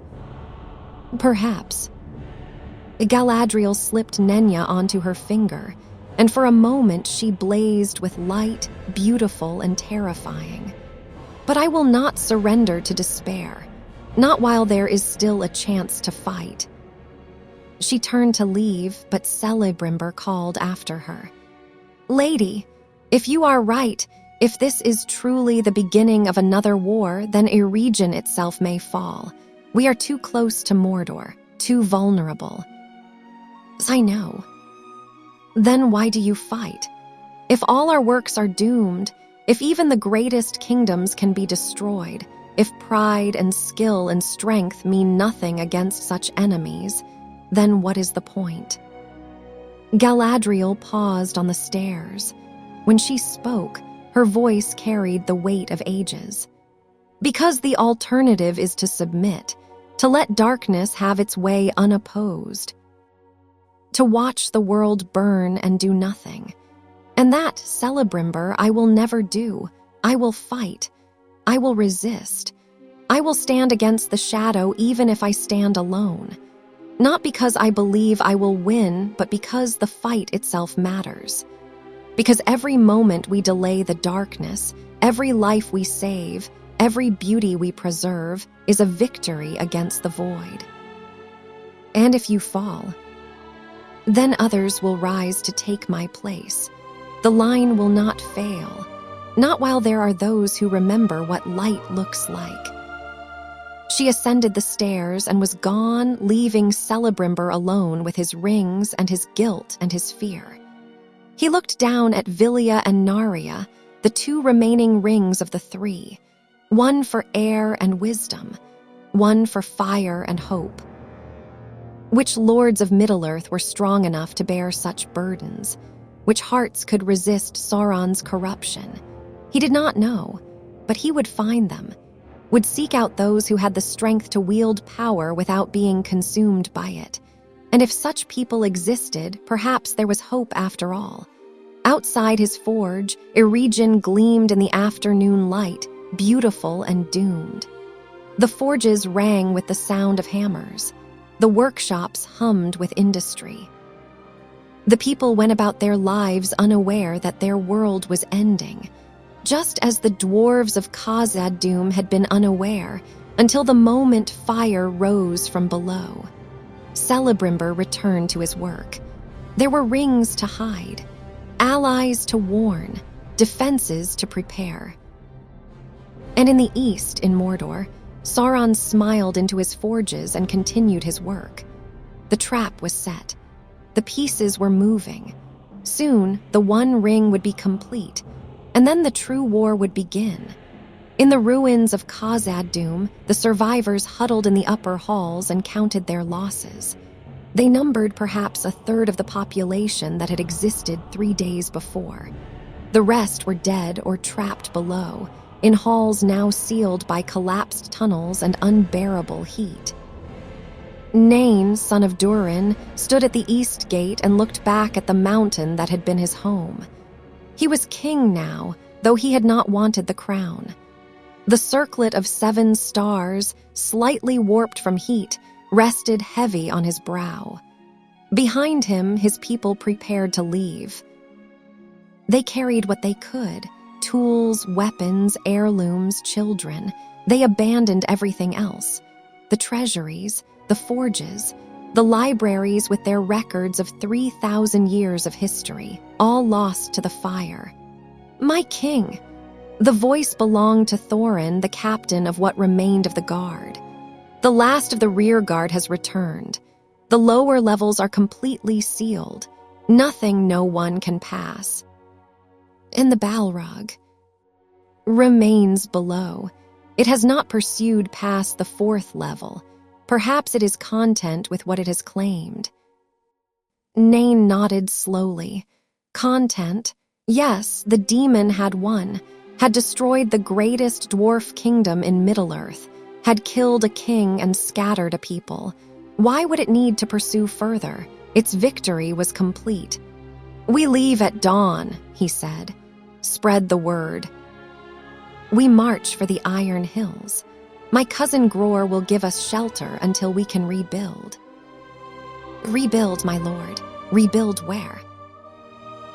Perhaps. Galadriel slipped Nenya onto her finger, and for a moment she blazed with light, beautiful and terrifying. But I will not surrender to despair, not while there is still a chance to fight. She turned to leave, but Celebrimbor called after her. "Lady, if you are right, if this is truly the beginning of another war, then Eregion itself may fall. We are too close to Mordor, too vulnerable." "I know." "Then why do you fight? If all our works are doomed, if even the greatest kingdoms can be destroyed, if pride and skill and strength mean nothing against such enemies, then what is the point?" Galadriel paused on the stairs. When she spoke, her voice carried the weight of ages. "Because the alternative is to submit, to let darkness have its way unopposed, to watch the world burn and do nothing. And that, Celebrimbor, I will never do. I will fight. I will resist. I will stand against the shadow even if I stand alone. Not because I believe I will win, but because the fight itself matters. Because every moment we delay the darkness, every life we save, every beauty we preserve is a victory against the void. And if you fall, then others will rise to take my place. The line will not fail, not while there are those who remember what light looks like. She ascended the stairs and was gone, leaving Celebrimbor alone with his rings and his guilt and his fear. He looked down at Vilya and Narya, the two remaining rings of the three, one for air and wisdom, one for fire and hope. Which lords of Middle-earth were strong enough to bear such burdens? Which hearts could resist Sauron's corruption? He did not know, but he would find them, would seek out those who had the strength to wield power without being consumed by it. And if such people existed, perhaps there was hope after all. Outside his forge, Eregion gleamed in the afternoon light, beautiful and doomed. The forges rang with the sound of hammers. The workshops hummed with industry. The people went about their lives unaware that their world was ending, just as the Dwarves of Khazad-dûm had been unaware until the moment fire rose from below. Celebrimbor returned to his work. There were rings to hide, allies to warn, defenses to prepare. And in the east, in Mordor, Sauron smiled into his forges and continued his work. The trap was set. The pieces were moving. Soon, the One Ring would be complete, and then the true war would begin. In the ruins of Khazad-dûm, the survivors huddled in the upper halls and counted their losses. They numbered perhaps a third of the population that had existed 3 days before. The rest were dead or trapped below, in halls now sealed by collapsed tunnels and unbearable heat. Nain, son of Durin, stood at the east gate and looked back at the mountain that had been his home. He was king now, though he had not wanted the crown. The circlet of 7 stars, slightly warped from heat, rested heavy on his brow. Behind him, his people prepared to leave. They carried what they could: tools, weapons, heirlooms, children. They abandoned everything else. The treasuries, the forges, the libraries with their records of 3,000 years of history, all lost to the fire. "My king!" The voice belonged to Thorin, the captain of what remained of the guard. "The last of the rear guard has returned. The lower levels are completely sealed. Nothing no one can pass. And the Balrog remains below. It has not pursued past the 4th level. Perhaps it is content with what it has claimed." Nain nodded slowly. Content? Yes, the demon had won, had destroyed the greatest dwarf kingdom in Middle-earth, had killed a king and scattered a people. Why would it need to pursue further? Its victory was complete. "We leave at dawn," he said. "Spread the word. We march for the Iron Hills. My cousin Gror will give us shelter until we can rebuild." "Rebuild, my lord. Rebuild where?"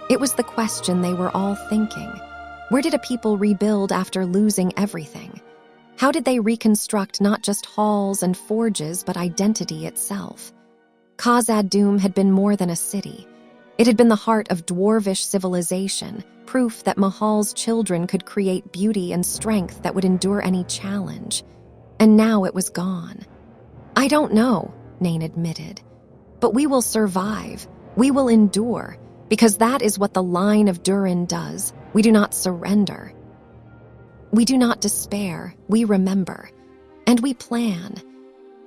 It was the question they were all thinking. Where did a people rebuild after losing everything? How did they reconstruct not just halls and forges, but identity itself? Khazad-dûm had been more than a city. It had been the heart of dwarvish civilization, proof that Mahal's children could create beauty and strength that would endure any challenge. And now it was gone. "I don't know," Nain admitted. "But we will survive. We will endure, because that is what the line of Durin does. We do not surrender. We do not despair. We remember. And we plan.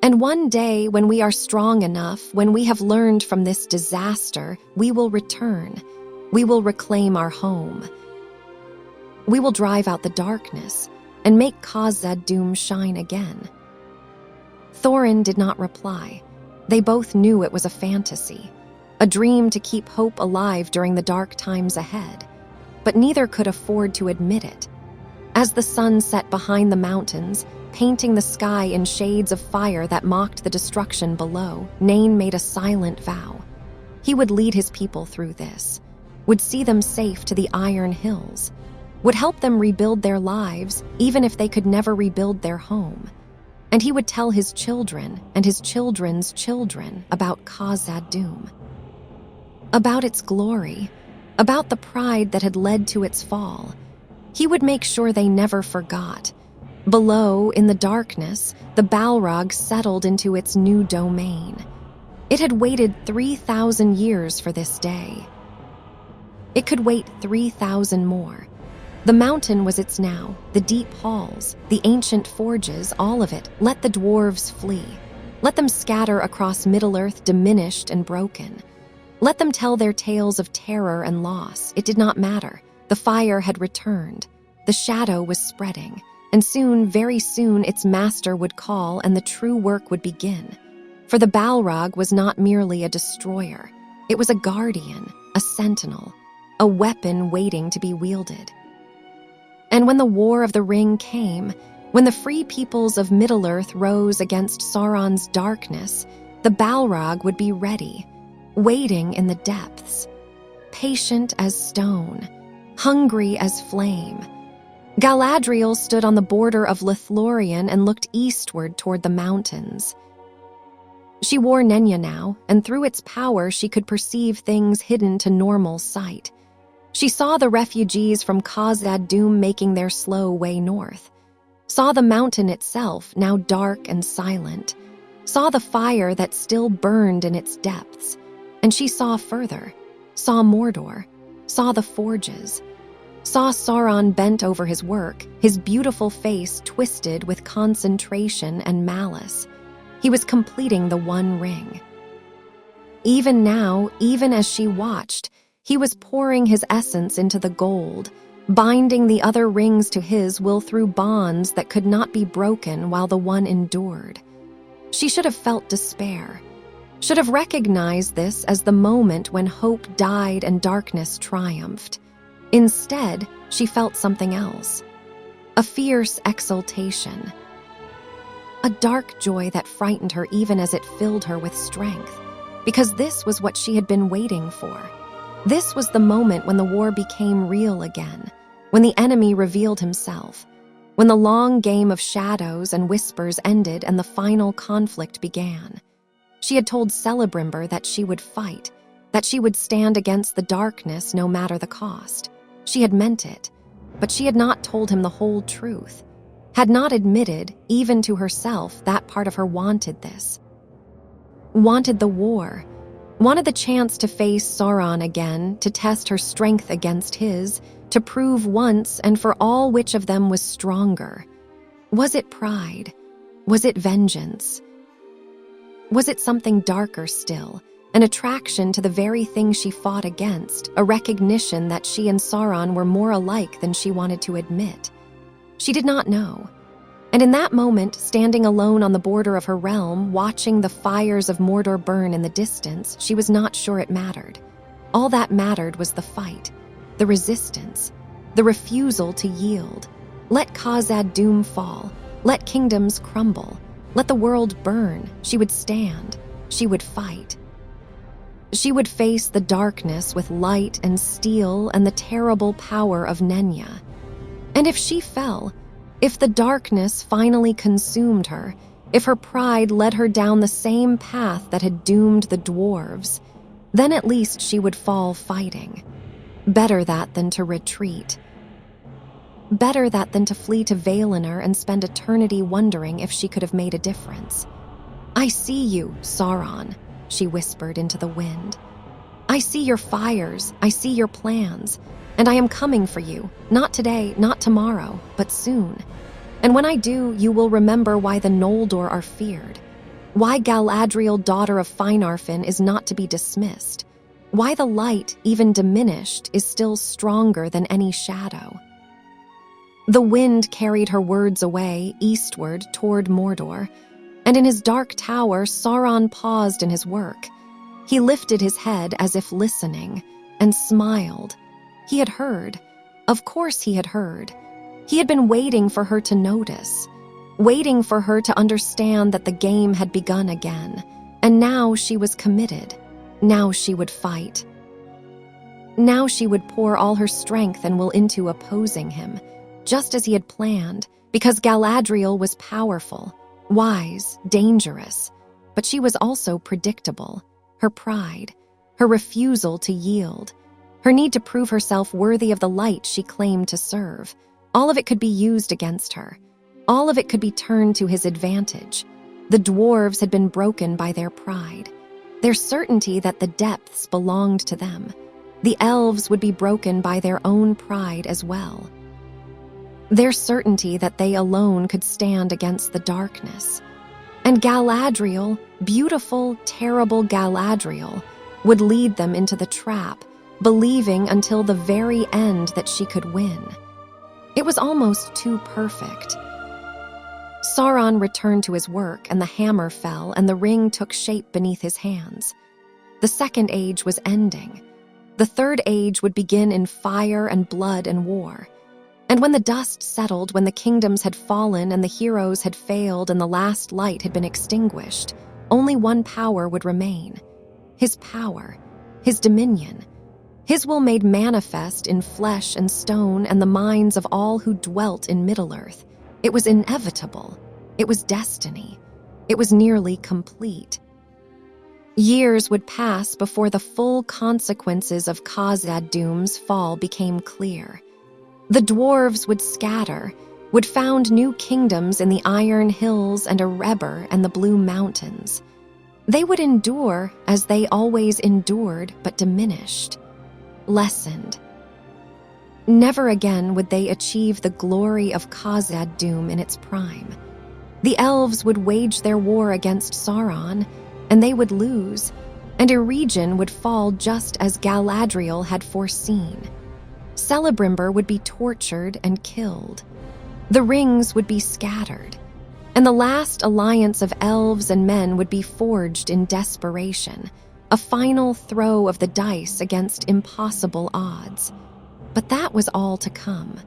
And one day, when we are strong enough, when we have learned from this disaster, we will return. We will reclaim our home. We will drive out the darkness and make Khazad-dûm shine again." Thorin did not reply. They both knew it was a fantasy, a dream to keep hope alive during the dark times ahead. But neither could afford to admit it. As the sun set behind the mountains, painting the sky in shades of fire that mocked the destruction below, Nain made a silent vow. He would lead his people through this, would see them safe to the Iron Hills, would help them rebuild their lives, even if they could never rebuild their home. And he would tell his children and his children's children about Khazad-dûm, about its glory, about the pride that had led to its fall. He would make sure they never forgot. Below, in the darkness, the Balrog settled into its new domain. It had waited 3,000 years for this day. It could wait 3,000 more. The mountain was its now, the deep halls, the ancient forges, all of it. Let the dwarves flee. Let them scatter across Middle-earth, diminished and broken. Let them tell their tales of terror and loss. It did not matter. The fire had returned. The shadow was spreading. And soon, very soon, its master would call and the true work would begin. For the Balrog was not merely a destroyer. It was a guardian, a sentinel, a weapon waiting to be wielded. And when the War of the Ring came, when the free peoples of Middle-earth rose against Sauron's darkness, The Balrog would be ready, waiting in the depths, patient as stone, hungry as flame. Galadriel stood on the border of Lothlorien and looked eastward toward the mountains. She wore Nenya now, and through its power she could perceive things hidden to normal sight. She saw the refugees from Khazad-dûm making their slow way north, saw the mountain itself now dark and silent, saw the fire that still burned in its depths, and she saw further, saw Mordor, saw the forges, saw Sauron bent over his work, his beautiful face twisted with concentration and malice. He was completing the One Ring. Even now, even as she watched, he was pouring his essence into the gold, binding the other rings to his will through bonds that could not be broken while the one endured. She should have felt despair, should have recognized this as the moment when hope died and darkness triumphed. Instead, she felt something else, a fierce exultation, a dark joy that frightened her even as it filled her with strength, because this was what she had been waiting for. This was the moment when the war became real again, when the enemy revealed himself, when the long game of shadows and whispers ended and the final conflict began. She had told Celebrimbor that she would fight, that she would stand against the darkness no matter the cost. She had meant it, but she had not told him the whole truth, had not admitted, even to herself, that part of her wanted this. Wanted the war, wanted the chance to face Sauron again, to test her strength against his, to prove once and for all which of them was stronger. Was it pride? Was it vengeance? Was it something darker still, an attraction to the very thing she fought against, a recognition that she and Sauron were more alike than she wanted to admit? She did not know. And in that moment, standing alone on the border of her realm, watching the fires of Mordor burn in the distance, she was not sure it mattered. All that mattered was the fight, the resistance, the refusal to yield. Let Khazad-dûm fall, let kingdoms crumble, let the world burn. She would stand, she would fight. She would face the darkness with light and steel and the terrible power of Nenya. And if she fell, if the darkness finally consumed her, if her pride led her down the same path that had doomed the dwarves, then at least she would fall fighting. Better that than to retreat. Better that than to flee to Valinor and spend eternity wondering if she could have made a difference. "I see you, Sauron," she whispered into the wind. "I see your fires, I see your plans, and I am coming for you, not today, not tomorrow, but soon. And when I do, you will remember why the Noldor are feared, why Galadriel, daughter of Finarfin, is not to be dismissed, why the light, even diminished, is still stronger than any shadow." The wind carried her words away, eastward toward Mordor, and in his dark tower, Sauron paused in his work. He lifted his head as if listening, and smiled. He had heard. Of course he had heard. He had been waiting for her to notice, waiting for her to understand that the game had begun again, and now she was committed. Now she would fight. Now she would pour all her strength and will into opposing him, just as he had planned, because Galadriel was powerful, wise, dangerous, but she was also predictable. Her pride, her refusal to yield, her need to prove herself worthy of the light she claimed to serve, all of it could be used against her. All of it could be turned to his advantage. The dwarves had been broken by their pride, their certainty that the depths belonged to them. The elves would be broken by their own pride as well. Their certainty that they alone could stand against the darkness. And Galadriel, beautiful, terrible Galadriel, would lead them into the trap, believing until the very end that she could win. It was almost too perfect. Sauron returned to his work, and the hammer fell, and the ring took shape beneath his hands. The Second Age was ending. The Third Age would begin in fire and blood and war. And when the dust settled, when the kingdoms had fallen and the heroes had failed and the last light had been extinguished, only one power would remain. His power, his dominion. His will made manifest in flesh and stone and the minds of all who dwelt in Middle-earth. It was inevitable. It was destiny. It was nearly complete. Years would pass before the full consequences of Khazad-dûm's fall became clear. The dwarves would scatter, would found new kingdoms in the Iron Hills and Erebor and the Blue Mountains. They would endure as they always endured, but diminished, lessened. Never again would they achieve the glory of Khazad-dûm in its prime. The elves would wage their war against Sauron, and they would lose, and a region would fall just as Galadriel had foreseen. Celebrimbor would be tortured and killed. The rings would be scattered, and the last alliance of elves and men would be forged in desperation, a final throw of the dice against impossible odds. But that was all to come.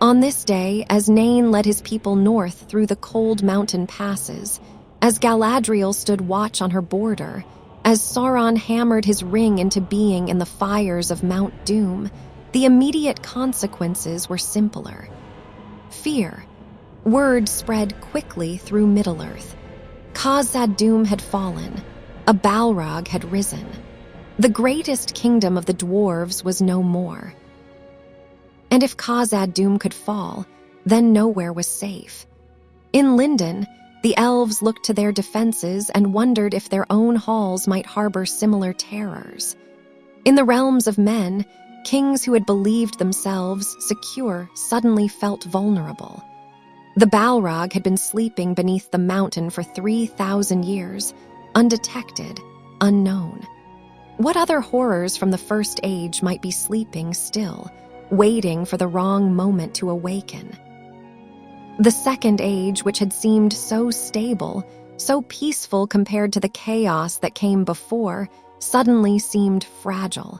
On this day, as Nain led his people north through the cold mountain passes, as Galadriel stood watch on her border, as Sauron hammered his ring into being in the fires of Mount Doom, the immediate consequences were simpler. Fear. Word spread quickly through Middle-earth. Khazad-dûm had fallen. A Balrog had risen. The greatest kingdom of the dwarves was no more. And if Khazad-dûm could fall, then nowhere was safe. In Lindon, the elves looked to their defenses and wondered if their own halls might harbor similar terrors. In the realms of men, kings who had believed themselves secure suddenly felt vulnerable. The Balrog had been sleeping beneath the mountain for 3,000 years, undetected, unknown. What other horrors from the First Age might be sleeping still, waiting for the wrong moment to awaken? The Second Age, which had seemed so stable, so peaceful compared to the chaos that came before, suddenly seemed fragile.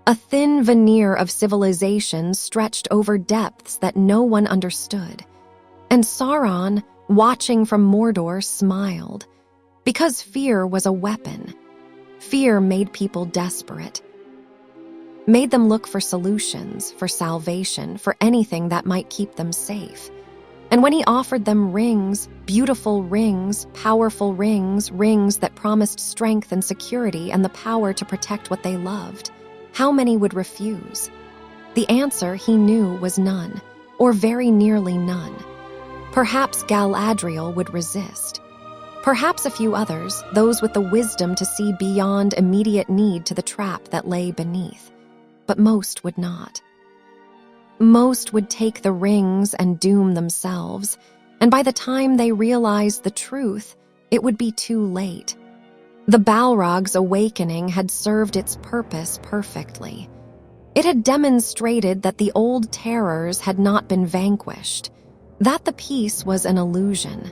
A thin veneer of civilization stretched over depths that no one understood. And Sauron, watching from Mordor, smiled. Because fear was a weapon. Fear made people desperate. Made them look for solutions, for salvation, for anything that might keep them safe. And when he offered them rings, beautiful rings, powerful rings, rings that promised strength and security and the power to protect what they loved, how many would refuse? The answer, he knew, was none, or very nearly none. Perhaps Galadriel would resist. Perhaps a few others, those with the wisdom to see beyond immediate need to the trap that lay beneath. But most would not. Most would take the rings and doom themselves, and by the time they realized the truth, it would be too late. The Balrog's awakening had served its purpose perfectly. It had demonstrated that the old terrors had not been vanquished, that the peace was an illusion,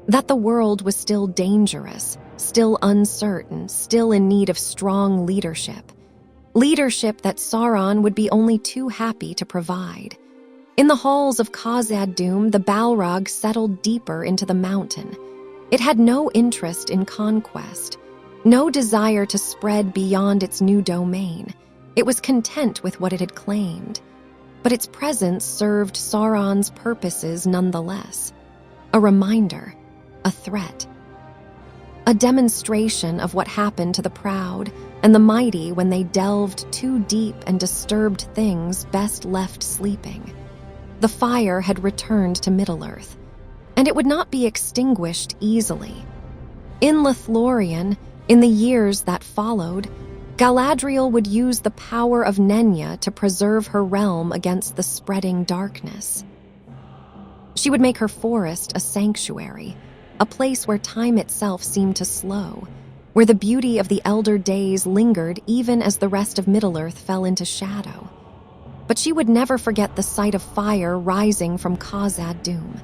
that the world was still dangerous, still uncertain, still in need of strong leadership. Leadership that Sauron would be only too happy to provide. In the halls of Khazad-dûm, the Balrog settled deeper into the mountain. It had no interest in conquest, no desire to spread beyond its new domain. It was content with what it had claimed. But its presence served Sauron's purposes nonetheless. A reminder, a threat. A demonstration of what happened to the proud and the mighty when they delved too deep and disturbed things best left sleeping. The fire had returned to Middle-earth, and it would not be extinguished easily. In Lothlorien, in the years that followed, Galadriel would use the power of Nenya to preserve her realm against the spreading darkness. She would make her forest a sanctuary, a place where time itself seemed to slow, where the beauty of the elder days lingered even as the rest of Middle-earth fell into shadow. But she would never forget the sight of fire rising from Khazad-dûm.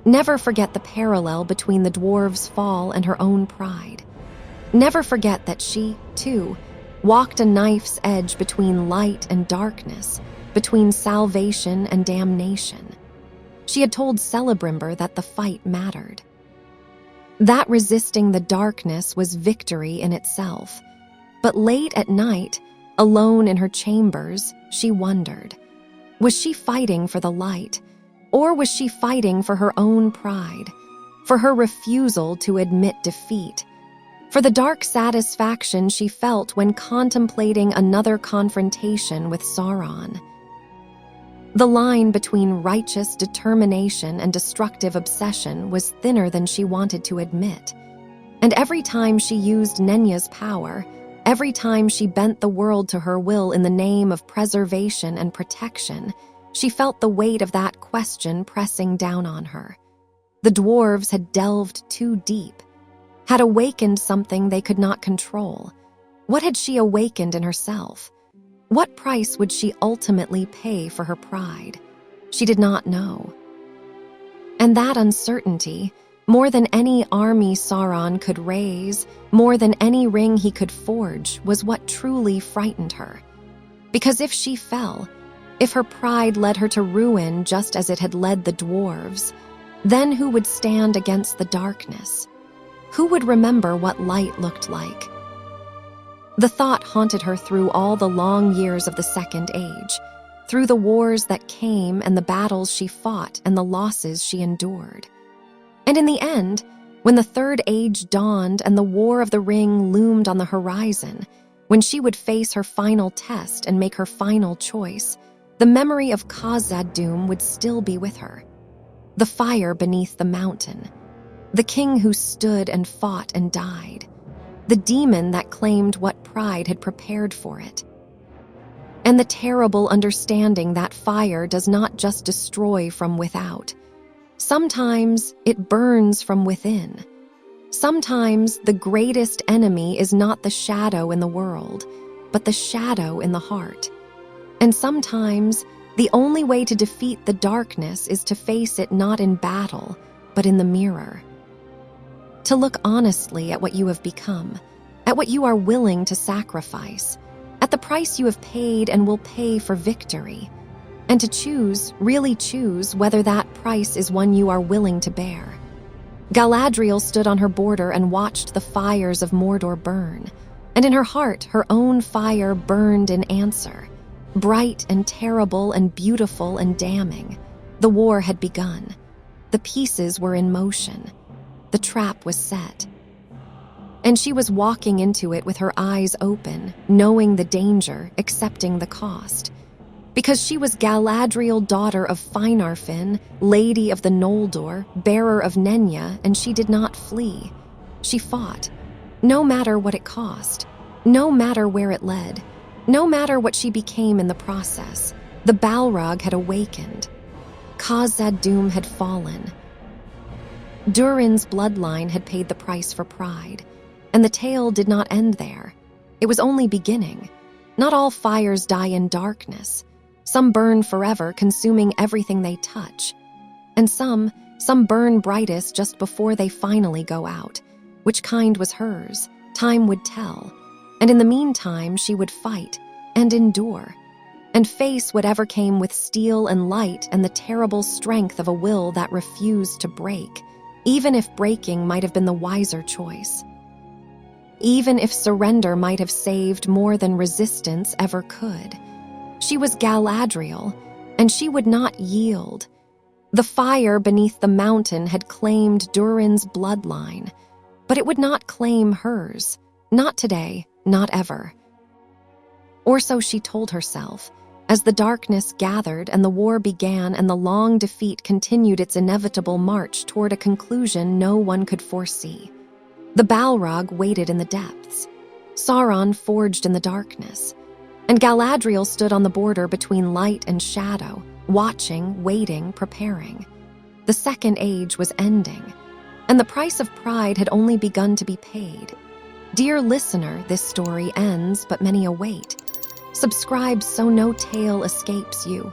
Never forget the parallel between the dwarves' fall and her own pride. Never forget that she, too, walked a knife's edge between light and darkness, between salvation and damnation. She had told Celebrimbor that the fight mattered. That resisting the darkness was victory in itself. But late at night, alone in her chambers, she wondered, was she fighting for the light, or was she fighting for her own pride, for her refusal to admit defeat, for the dark satisfaction she felt when contemplating another confrontation with Sauron? The line between righteous determination and destructive obsession was thinner than she wanted to admit. And every time she used Nenya's power, every time she bent the world to her will in the name of preservation and protection, she felt the weight of that question pressing down on her. The dwarves had delved too deep, had awakened something they could not control. What had she awakened in herself? What price would she ultimately pay for her pride? She did not know. And that uncertainty, more than any army Sauron could raise, more than any ring he could forge, was what truly frightened her. Because if she fell, if her pride led her to ruin just as it had led the dwarves, then who would stand against the darkness? Who would remember what light looked like? The thought haunted her through all the long years of the Second Age, through the wars that came and the battles she fought and the losses she endured. And in the end, when the Third Age dawned and the War of the Ring loomed on the horizon, when she would face her final test and make her final choice, the memory of Khazad-dûm would still be with her. The fire beneath the mountain, the king who stood and fought and died, the demon that claimed what pride had prepared for it. And the terrible understanding that fire does not just destroy from without. Sometimes it burns from within. Sometimes the greatest enemy is not the shadow in the world, but the shadow in the heart. And sometimes the only way to defeat the darkness is to face it not in battle, but in the mirror. To look honestly at what you have become, at what you are willing to sacrifice, at the price you have paid and will pay for victory, and to choose, really choose, whether that price is one you are willing to bear. Galadriel stood on her border and watched the fires of Mordor burn, and in her heart her own fire burned in answer. Bright and terrible and beautiful and damning, the war had begun. The pieces were in motion. The trap was set. And she was walking into it with her eyes open, knowing the danger, accepting the cost. Because she was Galadriel, daughter of Finarfin, lady of the Noldor, bearer of Nenya, and she did not flee. She fought, no matter what it cost, no matter where it led, no matter what she became in the process. The Balrog had awakened. Khazad-dûm had fallen. Durin's bloodline had paid the price for pride, and the tale did not end there. It was only beginning. Not all fires die in darkness. Some burn forever, consuming everything they touch. And some burn brightest just before they finally go out. Which kind was hers? Time would tell. And in the meantime, she would fight and endure, and face whatever came with steel and light and the terrible strength of a will that refused to break, even if breaking might have been the wiser choice. Even if surrender might have saved more than resistance ever could. She was Galadriel, and she would not yield. The fire beneath the mountain had claimed Durin's bloodline, but it would not claim hers. Not today, not ever. Or so she told herself, as the darkness gathered and the war began and the long defeat continued its inevitable march toward a conclusion no one could foresee. The Balrog waited in the depths. Sauron forged in the darkness. And Galadriel stood on the border between light and shadow, watching, waiting, preparing. The Second Age was ending, and the price of pride had only begun to be paid. Dear listener, this story ends, but many await. Subscribe so no tale escapes you.